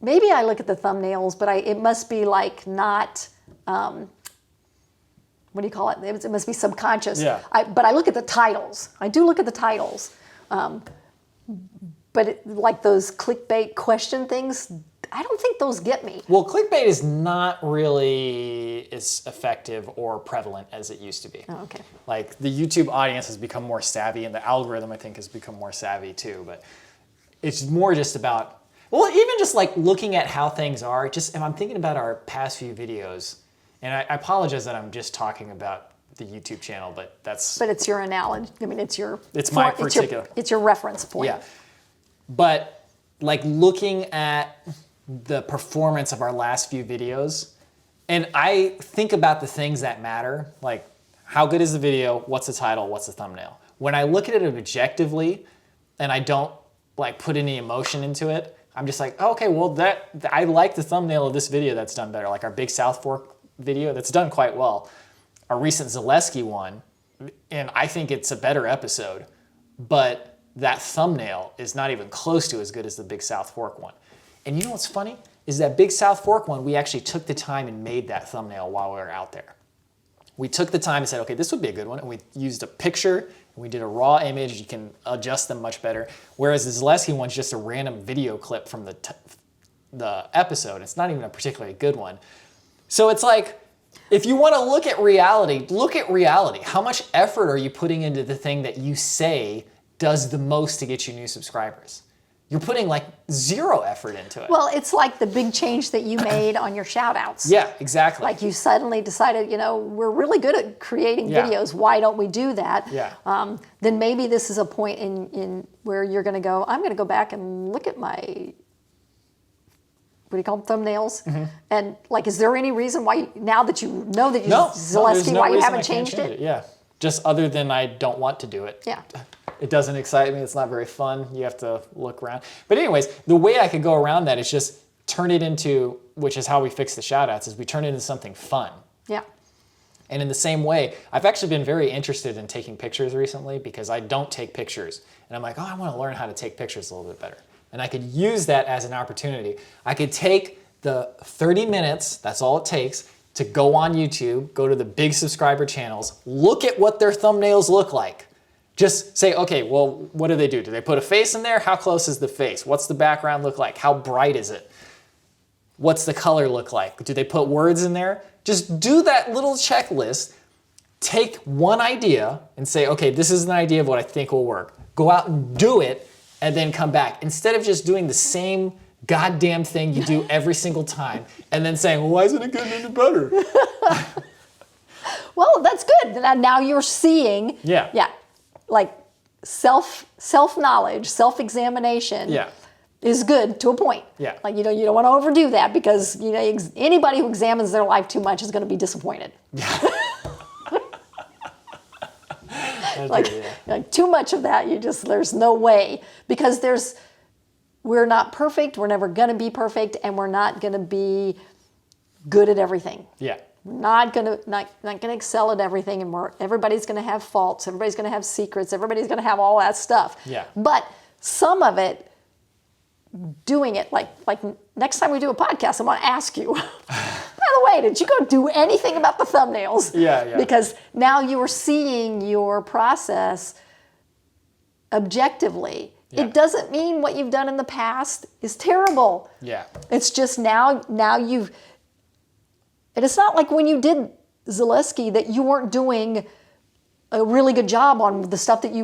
S2: Maybe I look at the thumbnails, but it must be like not. What do you call it? It must be subconscious.
S1: Yeah.
S2: But I look at the titles. I do look at the titles. But like those clickbait question things, I don't think those get me.
S1: Well, clickbait is not really as effective or prevalent as it used to be.
S2: Oh, okay.
S1: Like the YouTube audience has become more savvy, and the algorithm, I think, has become more savvy too. But it's more just about, well, even just like looking at how things are, just if I'm thinking about our past few videos, and I apologize that I'm just talking about the YouTube channel, but that's...
S2: But it's your analogy. I mean, it's
S1: my particular...
S2: It's your reference point.
S1: Yeah. But like looking at the performance of our last few videos, And I think about the things that matter, like how good is the video, what's the title, what's the thumbnail. When I look at it objectively and I don't like put any emotion into it, I'm just like, oh, okay, well I like the thumbnail of this video that's done better. Like our Big South Fork video that's done quite well. Our recent Zaleski one, and I think it's a better episode, but that thumbnail is not even close to as good as the Big South Fork one. And you know what's funny? Is that Big South Fork one, we actually took the time and made that thumbnail while we were out there. We took the time and said, okay, this would be a good one. And we used a picture, and we did a raw image. You can adjust them much better. Whereas the Zaleski one's just a random video clip from the episode. It's not even a particularly good one. So it's like, if you want to look at reality, look at reality. How much effort are you putting into the thing that you say does the most to get you new subscribers? You're putting like zero effort into it.
S2: Well, it's like the big change that you made on your shout outs.
S1: Yeah, exactly.
S2: Like you suddenly decided, we're really good at creating videos. Why don't we do that?
S1: Yeah.
S2: Then maybe this is a point in where you're going to go, I'm going to go back and look at my, what do you call them, thumbnails? Mm-hmm. And like, is there any reason why, now that you know that you're Zaleski, why you haven't changed it?
S1: Yeah. Just other than I don't want to do it.
S2: Yeah.
S1: It doesn't excite me. It's not very fun. You have to look around. But anyways, the way I could go around that is just turn it into, which is how we fix the shout outs, is we turn it into something fun.
S2: Yeah.
S1: And in the same way, I've actually been very interested in taking pictures recently because I don't take pictures. And I'm like, oh, I want to learn how to take pictures a little bit better. And I could use that as an opportunity. I could take the 30 minutes, that's all it takes, to go on YouTube, go to the big subscriber channels, look at what their thumbnails look like. Just say, okay, well, what do? Do they put a face in there? How close is the face? What's the background look like? How bright is it? What's the color look like? Do they put words in there? Just do that little checklist. Take one idea and say, okay, this is an idea of what I think will work. Go out and do it and then come back. Instead of just doing the same goddamn thing you do every single time and then saying, well, why isn't it getting any better?
S2: Well, that's good. Now you're seeing.
S1: Yeah.
S2: Like self-knowledge, self-examination is good to a point.
S1: Yeah.
S2: Like, you don't want to overdo that because, anybody who examines their life too much is going to be disappointed.
S1: Yeah.
S2: Like too much of that, there's no way. Because we're not perfect, we're never going to be perfect, and we're not going to be good at everything.
S1: Yeah.
S2: We're not gonna excel at everything, and everybody's gonna have faults. Everybody's gonna have secrets. Everybody's gonna have all that stuff.
S1: Yeah.
S2: But some of it, doing it like next time we do a podcast, I want to ask you. By the way, did you go do anything about the thumbnails?
S1: Yeah.
S2: Because now you are seeing your process objectively.
S1: Yeah.
S2: It doesn't mean what you've done in the past is terrible.
S1: Yeah.
S2: It's just now you've. And it's not like when you did Zaleski that you weren't doing a really good job on the stuff that you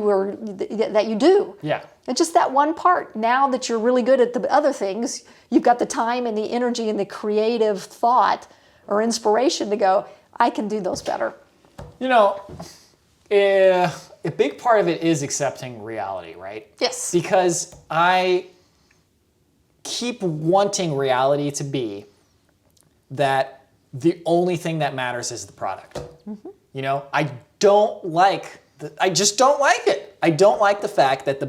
S2: do.
S1: Yeah.
S2: It's just that one part. Now that you're really good at the other things, you've got the time and the energy and the creative thought or inspiration to go, I can do those better.
S1: A big part of it is accepting reality, right?
S2: Yes.
S1: Because I keep wanting reality to be that the only thing that matters is the product. Mm-hmm. I just don't like it. I don't like the fact that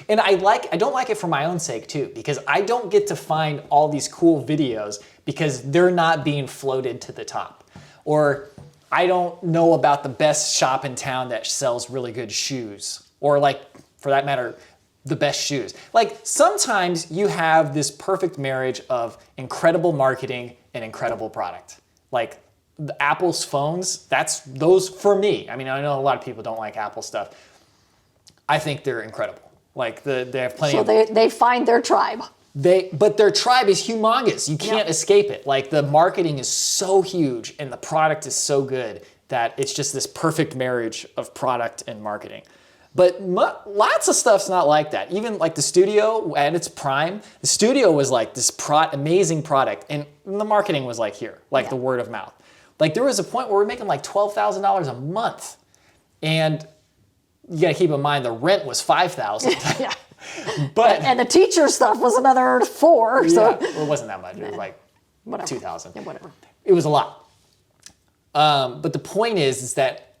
S1: I don't like it for my own sake too, because I don't get to find all these cool videos because they're not being floated to the top. Or I don't know about the best shop in town that sells really good shoes. Or like, for that matter, the best shoes. Like sometimes you have this perfect marriage of incredible marketing and incredible product. Like the Apple's phones, that's those for me. I mean, I know a lot of people don't like Apple stuff. I think they're incredible. Like they have plenty
S2: of... So they find their tribe.
S1: But their tribe is humongous. You can't escape it. Like the marketing is so huge and the product is so good that it's just this perfect marriage of product and marketing. But lots of stuff's not like that. Even like the studio at its prime, the studio was like this amazing product, and the marketing was like here, like the word of mouth. Like there was a point where we were making like $12,000 a month, and you got to keep in mind the rent was $5,000.
S2: Yeah.
S1: But
S2: and the teacher stuff was another $4,000. So
S1: well, it wasn't that much. It was like
S2: whatever.
S1: $2,000.
S2: Yeah, whatever.
S1: it was a lot. But the point is that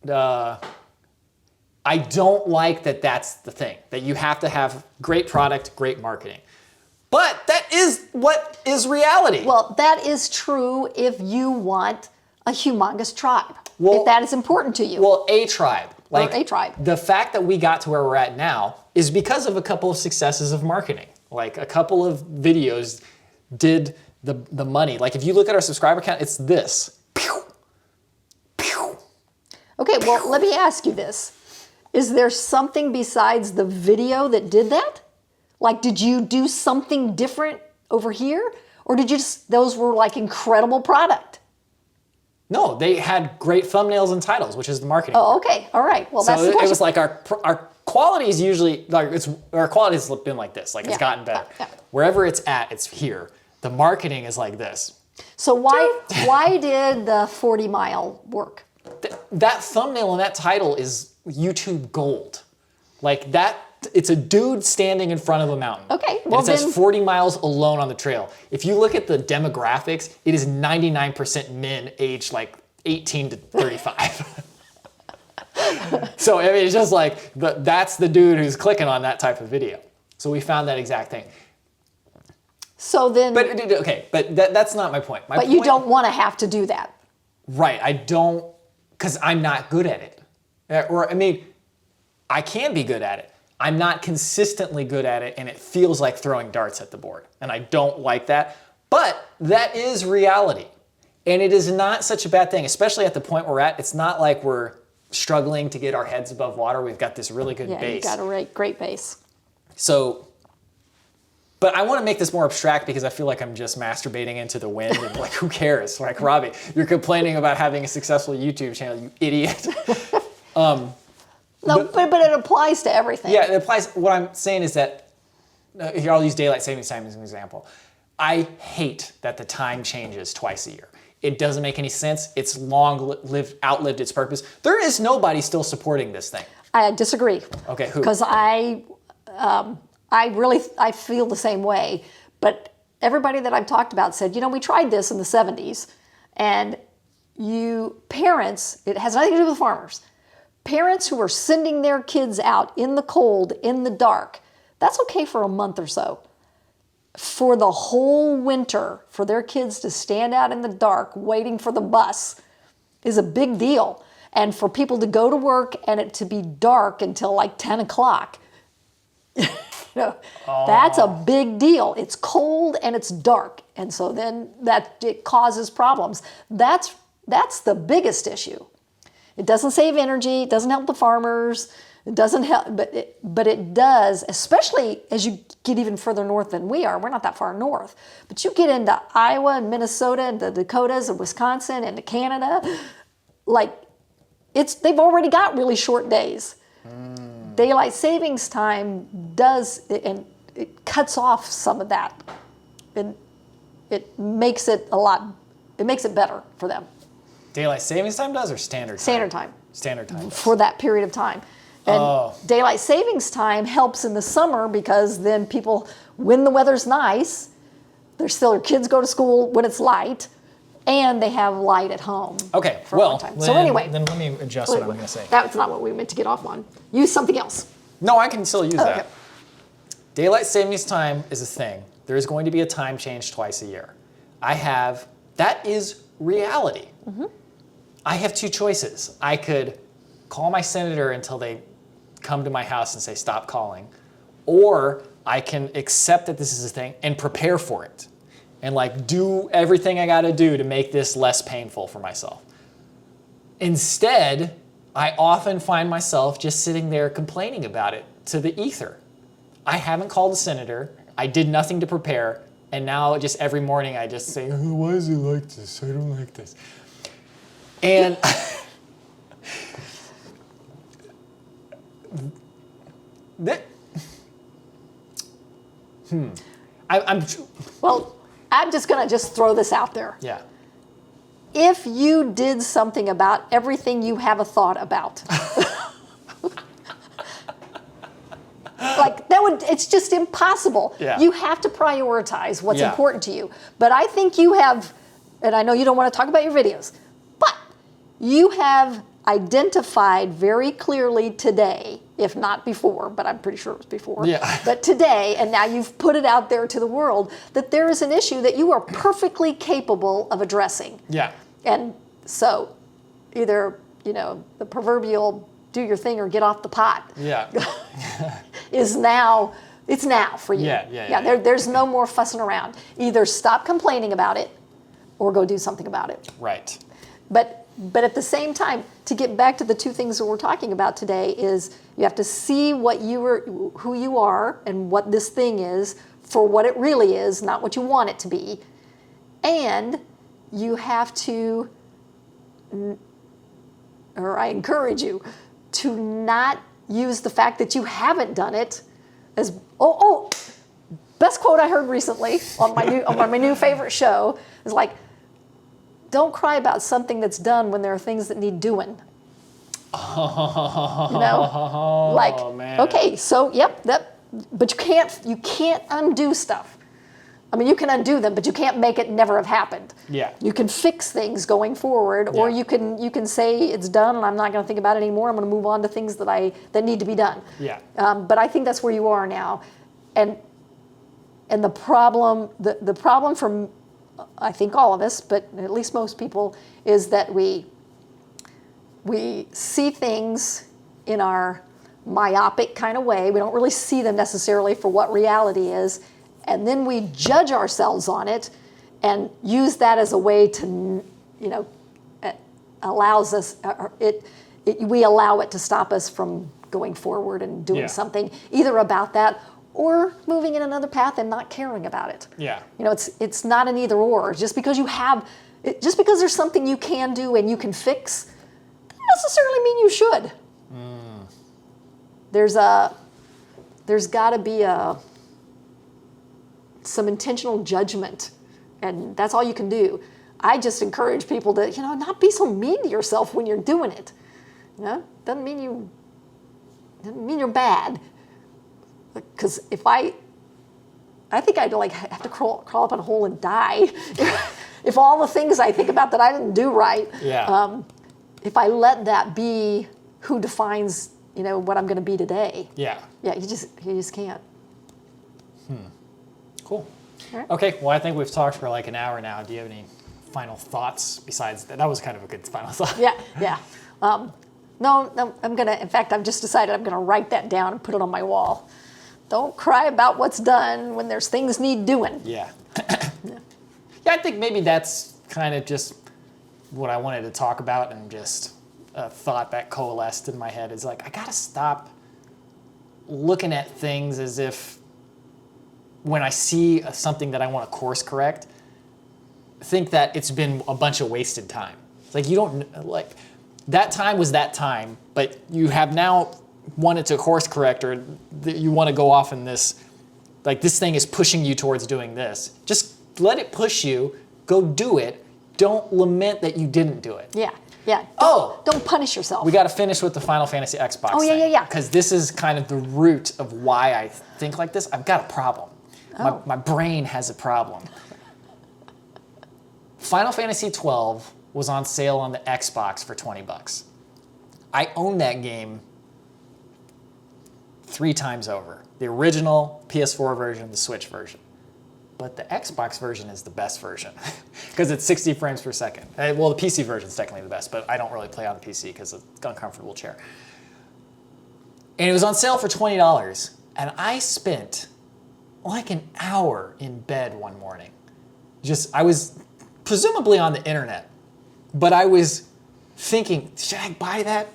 S1: I don't like that that's the thing, that you have to have great product, great marketing. But that is what is reality.
S2: Well, that is true if you want a humongous tribe.
S1: Well,
S2: if that is important to you.
S1: Well, a tribe. Like
S2: a tribe.
S1: The fact that we got to where we're at now is because of a couple of successes of marketing. Like a couple of videos did the money. Like if you look at our subscriber count, it's this. Pew, pew,
S2: Okay, well, let me ask you this. Is there something besides the video that did that? Like, did you do something different over here? Or did you just, those were like incredible product?
S1: No, they had great thumbnails and titles, which is the marketing.
S2: Oh, okay, all right. Well,
S1: So
S2: that's the question.
S1: it was like our quality is usually, like our quality has been like this, like it's gotten better.
S2: Yeah.
S1: Wherever it's at, it's here. The marketing is like this.
S2: So why did the 40-mile work?
S1: That thumbnail and that title is YouTube gold. Like that, it's a dude standing in front of a mountain.
S2: Okay,
S1: And
S2: well
S1: it says
S2: then-
S1: 40 miles alone on the trail. If you look at the demographics, it is 99% men aged like 18 to 35. So I mean, it's just like, that's the dude who's clicking on that type of video. So we found that exact thing.
S2: So then,
S1: But okay, but that's not my point.
S2: but you don't want to have to do that.
S1: Right, I don't, because I'm not good at it. Or, I mean, I can be good at it. I'm not consistently good at it, and it feels like throwing darts at the board. And I don't like that. But that is reality. And it is not such a bad thing, especially at the point we're at. It's not like we're struggling to get our heads above water. We've got this really good
S2: Yeah,
S1: base.
S2: you got a great base.
S1: So, but I want to make this more abstract because I feel like I'm just masturbating into the wind and like, who cares? Like, Robby, you're complaining about having a successful YouTube channel, you idiot.
S2: No, but it applies to everything.
S1: Yeah, it applies. What I'm saying is that, here I'll use daylight savings time as an example. I hate that the time changes twice a year. It doesn't make any sense. It's outlived its purpose. There is nobody still supporting this thing.
S2: I disagree.
S1: Okay, who?
S2: Because I feel the same way. But everybody that I've talked about said, we tried this in the 70s, and parents, it has nothing to do with farmers. Parents who are sending their kids out in the cold, in the dark, that's okay for a month or so. For the whole winter, for their kids to stand out in the dark waiting for the bus is a big deal. And for people to go to work and it to be dark until like 10 o'clock, that's a big deal. It's cold and it's dark. And so then it causes problems. That's the biggest issue. It doesn't save energy, it doesn't help the farmers, it doesn't help, but it does, especially as you get even further north than we are. We're not that far north. But you get into Iowa and Minnesota and the Dakotas and Wisconsin and Canada, they've already got really short days. Daylight savings time does, and it cuts off some of that. And it makes it better for them.
S1: Daylight savings time does or standard time?
S2: Standard time.
S1: Standard time does.
S2: For that period of time. And daylight savings time helps in the summer because then people, when the weather's nice, their kids go to school when it's light, and they have light at home.
S1: Okay,
S2: for a long time. So anyway,
S1: then let me adjust what I'm going to say.
S2: That's not what we meant to get off on. Use something else.
S1: No, I can still use that.
S2: Okay.
S1: Daylight savings time is a thing. There is going to be a time change twice a year. That is reality. Mm-hmm. I have two choices. I could call my senator until they come to my house and say, stop calling. Or I can accept that this is a thing and prepare for it. And do everything I gotta do to make this less painful for myself. Instead, I often find myself just sitting there complaining about it to the ether. I haven't called the senator. I did nothing to prepare. And now just every morning I just say, oh, why is it like this? I don't like this. And
S2: I'm just going to throw this out there.
S1: Yeah.
S2: If you did something about everything you have a thought about, it's just impossible.
S1: Yeah.
S2: You have to prioritize what's
S1: Yeah.
S2: important to you. But I think you have and I know you don't want to talk about your videos, but you have identified very clearly today, if not before, but I'm pretty sure it was before,
S1: Yeah.
S2: but today, and now you've put it out there to the world, that there is an issue that you are perfectly capable of addressing.
S1: Yeah.
S2: And so either, the proverbial do your thing or get off the pot
S1: Yeah.
S2: is now, it's now for you.
S1: Yeah.
S2: There's no more fussing around. Either stop complaining about it or go do something about it.
S1: Right.
S2: But at the same time, to get back to the two things that we're talking about today is you have to see who you are and what this thing is for what it really is, not what you want it to be. And you have to, or I encourage you, to not use the fact that you haven't done it as, best quote I heard recently on my new favorite show is like, don't cry about something that's done when there are things that need doing.
S1: Man.
S2: Okay, so but you can't undo stuff. I mean, you can undo them, but you can't make it never have happened.
S1: Yeah.
S2: You can fix things going forward, or
S1: Yeah.
S2: you can say it's done and I'm not going to think about it anymore. I'm going to move on to things that need to be done.
S1: Yeah.
S2: But I think that's where you are now, and the problem for I think all of us, but at least most people, is that we see things in our myopic kind of way. We don't really see them necessarily for what reality is. And then we judge ourselves on it and use that as a way to, allows us, we allow it to stop us from going forward and doing something either about that or moving in another path and not caring about it.
S1: Yeah.
S2: It's not an either or. Just because there's something you can do and you can fix, doesn't necessarily mean you should. There's got to be some intentional judgment, and that's all you can do. I just encourage people to, not be so mean to yourself when you're doing it. Doesn't mean you're bad. Because if I think I'd have to crawl up in a hole and die if all the things I think about that I didn't do right.
S1: Yeah.
S2: If I let that be who defines, what I'm going to be today.
S1: Yeah.
S2: Yeah, you just can't.
S1: Cool.
S2: Right.
S1: Okay, well, I think we've talked for like an hour now. Do you have any final thoughts besides that? That was kind of a good final thought.
S2: Yeah. No, in fact, I've just decided I'm going to write that down and put it on my wall. Don't cry about what's done when there's things need doing.
S1: Yeah. Yeah, I think maybe that's kind of just what I wanted to talk about, and just a thought that coalesced in my head is like, I got to stop looking at things as if when I see something that I want to course correct, think that it's been a bunch of wasted time. It's like, you don't, like, that time was that time, but you have now wanted to course correct, or you want to go off in this, like, this thing is pushing you towards doing this. Just let it push you, go do it. Don't lament that you didn't do it.
S2: Yeah. Don't punish yourself.
S1: We got to finish with the Final Fantasy Xbox thing.
S2: Yeah.
S1: Because this is kind of the root of why I think like this. I've got a problem. My brain has a problem. Final Fantasy 12 was on sale on the Xbox for $20. I own that game 3 times over. The original PS4 version, the Switch version. But the Xbox version is the best version because it's 60 frames per second. Well, the PC version is technically the best, but I don't really play on the PC because it's an uncomfortable chair. And it was on sale for $20, and I spent like an hour in bed one morning. I was presumably on the internet, but I was thinking, should I buy that?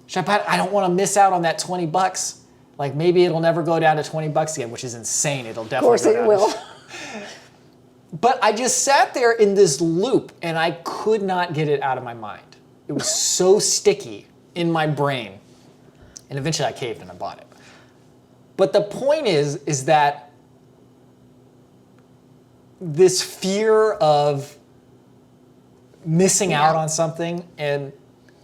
S1: Should I buy it? I don't want to miss out on that $20. Like, maybe it'll never go down to $20 again, which is insane. It'll definitely go down.
S2: Of course it will.
S1: But I just sat there in this loop, and I could not get it out of my mind. It was so sticky in my brain. And eventually I caved and I bought it. But the point is that this fear of missing out on something, and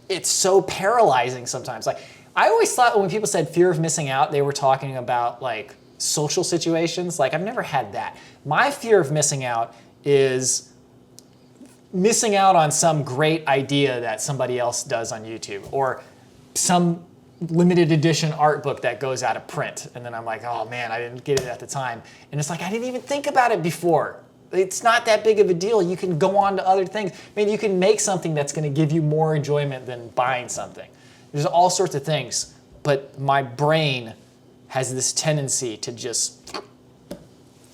S1: it's so paralyzing sometimes. Like, I always thought when people said fear of missing out, they were talking about like social situations. Like, I've never had that. My fear of missing out is missing out on some great idea that somebody else does on YouTube, or some limited edition art book that goes out of print. And then I'm like, oh man, I didn't get it at the time. And it's like, I didn't even think about it before. It's not that big of a deal. You can go on to other things. I mean, you can make something that's going to give you more enjoyment than buying something. There's all sorts of things, but my brain has this tendency to just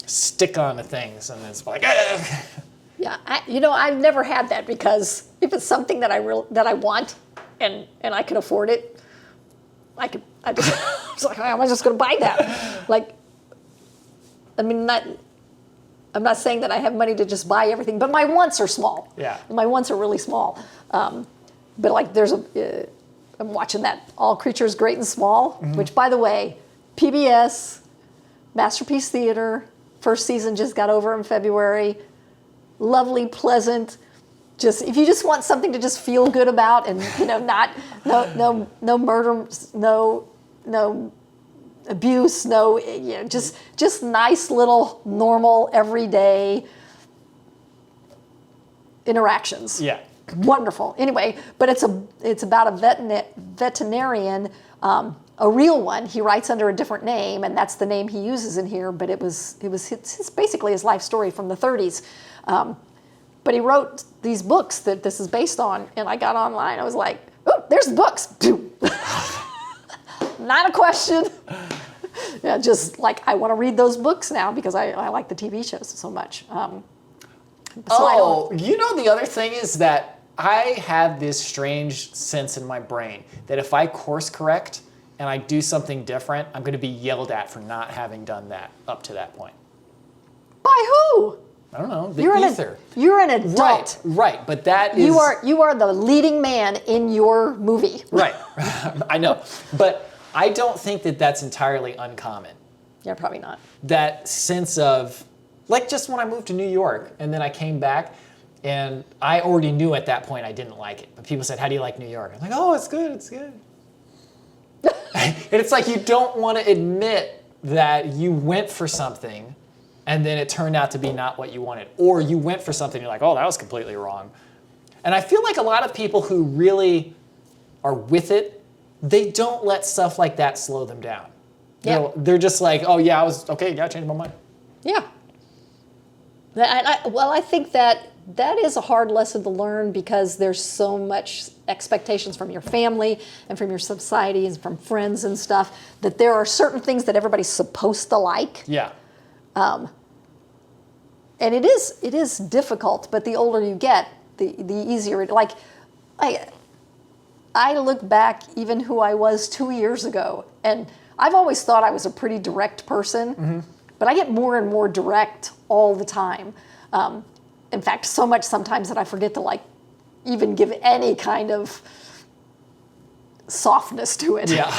S1: stick on to things, and it's like, ah.
S2: Yeah, I've never had that, because if it's something that I want and I can afford it, it's like, I'm just going to buy that. Like, I mean, I'm not saying that I have money to just buy everything, but my wants are small.
S1: Yeah.
S2: My wants are really small. But like, I'm watching that All Creatures Great and Small, which, by the way, PBS, Masterpiece Theater, first season just got over in February. Lovely, pleasant. Just, if you just want something to just feel good about, and no murder, no abuse, just nice little normal everyday interactions.
S1: Yeah.
S2: Wonderful. Anyway, but it's about a veterinarian, a real one. He writes under a different name, and that's the name he uses in here. But it's basically his life story from the 30s. But he wrote these books that this is based on, and I got online. I was like, oh, there's the books. Not a question. Yeah, just like, I want to read those books now because I like the TV shows so much.
S1: The other thing is that I have this strange sense in my brain that if I course correct and I do something different, I'm going to be yelled at for not having done that up to that point.
S2: By who?
S1: I don't know, the ether.
S2: You're an adult.
S1: Right, but that is...
S2: You are the leading man in your movie.
S1: Right, I know. But I don't think that that's entirely uncommon.
S2: Yeah, probably not.
S1: That sense of, like, just when I moved to New York and then I came back, and I already knew at that point I didn't like it. But people said, how do you like New York? I'm like, oh, it's good, it's good. And it's like, you don't want to admit that you went for something and then it turned out to be not what you wanted. Or you went for something, you're like, oh, that was completely wrong. And I feel like a lot of people who really are with it, they don't let stuff like that slow them down.
S2: Yeah.
S1: They're just like, oh yeah, I changed my mind.
S2: Yeah. I think that is a hard lesson to learn, because there's so much expectations from your family and from your society and from friends and stuff, that there are certain things that everybody's supposed to like.
S1: Yeah.
S2: And it is difficult, but the older you get, the easier it. Like, I look back even who I was 2 years ago, and I've always thought I was a pretty direct person, but I get more and more direct all the time. In fact, so much sometimes that I forget to even give any kind of softness to it.
S1: Yeah.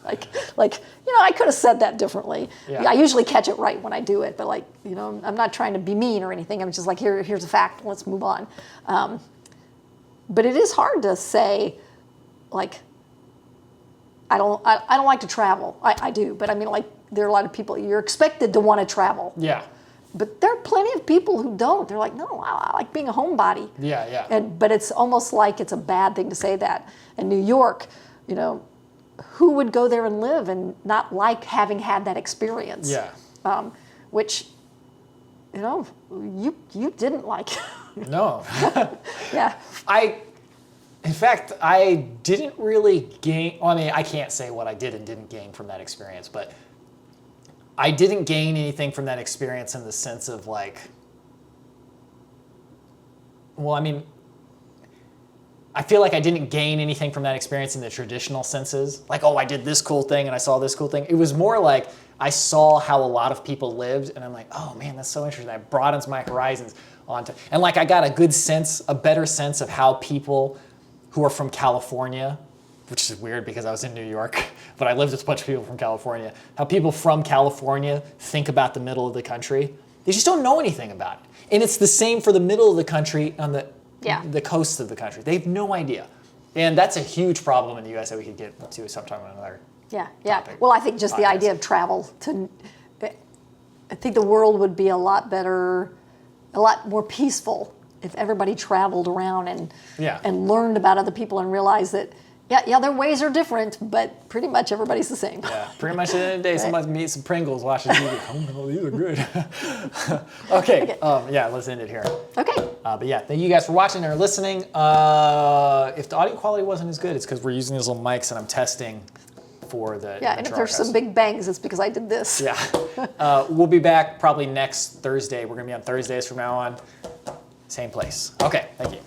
S2: I could have said that differently.
S1: Yeah.
S2: I usually catch it right when I do it, but I'm not trying to be mean or anything. I'm just like, here's a fact. Let's move on. But it is hard to say, like, I don't like to travel. I do, but I mean, like, there are a lot of people, you're expected to want to travel.
S1: Yeah.
S2: But there are plenty of people who don't. They're like, no, I like being a homebody.
S1: Yeah, yeah.
S2: But it's almost like it's a bad thing to say that. In New York, who would go there and live and not like having had that experience?
S1: Yeah.
S2: Which, you didn't like.
S1: No.
S2: Yeah.
S1: In fact, I didn't really gain, I can't say what I did and didn't gain from that experience, but I didn't gain anything from that experience in the sense of I feel like I didn't gain anything from that experience in the traditional senses. Like, oh, I did this cool thing and I saw this cool thing. It was more like I saw how a lot of people lived, and I'm like, oh man, that's so interesting. That broadens my horizons and I got a better sense of how people who are from California, which is weird because I was in New York, but I lived with a bunch of people from California, how people from California think about the middle of the country. They just don't know anything about it. And it's the same for the middle of the country on the coast of the country. They have no idea. And that's a huge problem in the U.S. that we could get to sometime on another topic.
S2: Well, I think just the idea of travel, I think the world would be a lot better, a lot more peaceful if everybody traveled around
S1: Yeah.
S2: and learned about other people and realized that, their ways are different, but pretty much everybody's the same.
S1: Yeah, pretty much at the end of the day, somebody eats some Pringles, watching TV. Oh no, these are good. Okay, let's end it here.
S2: Okay.
S1: But yeah, thank you guys for watching or listening. If the audio quality wasn't as good, it's because we're using these little mics and I'm testing for the
S2: Yeah, and if there's some big bangs, it's because I did this.
S1: Yeah. We'll be back probably next Thursday. We're going to be on Thursdays from now on. Same place. Okay, thank you.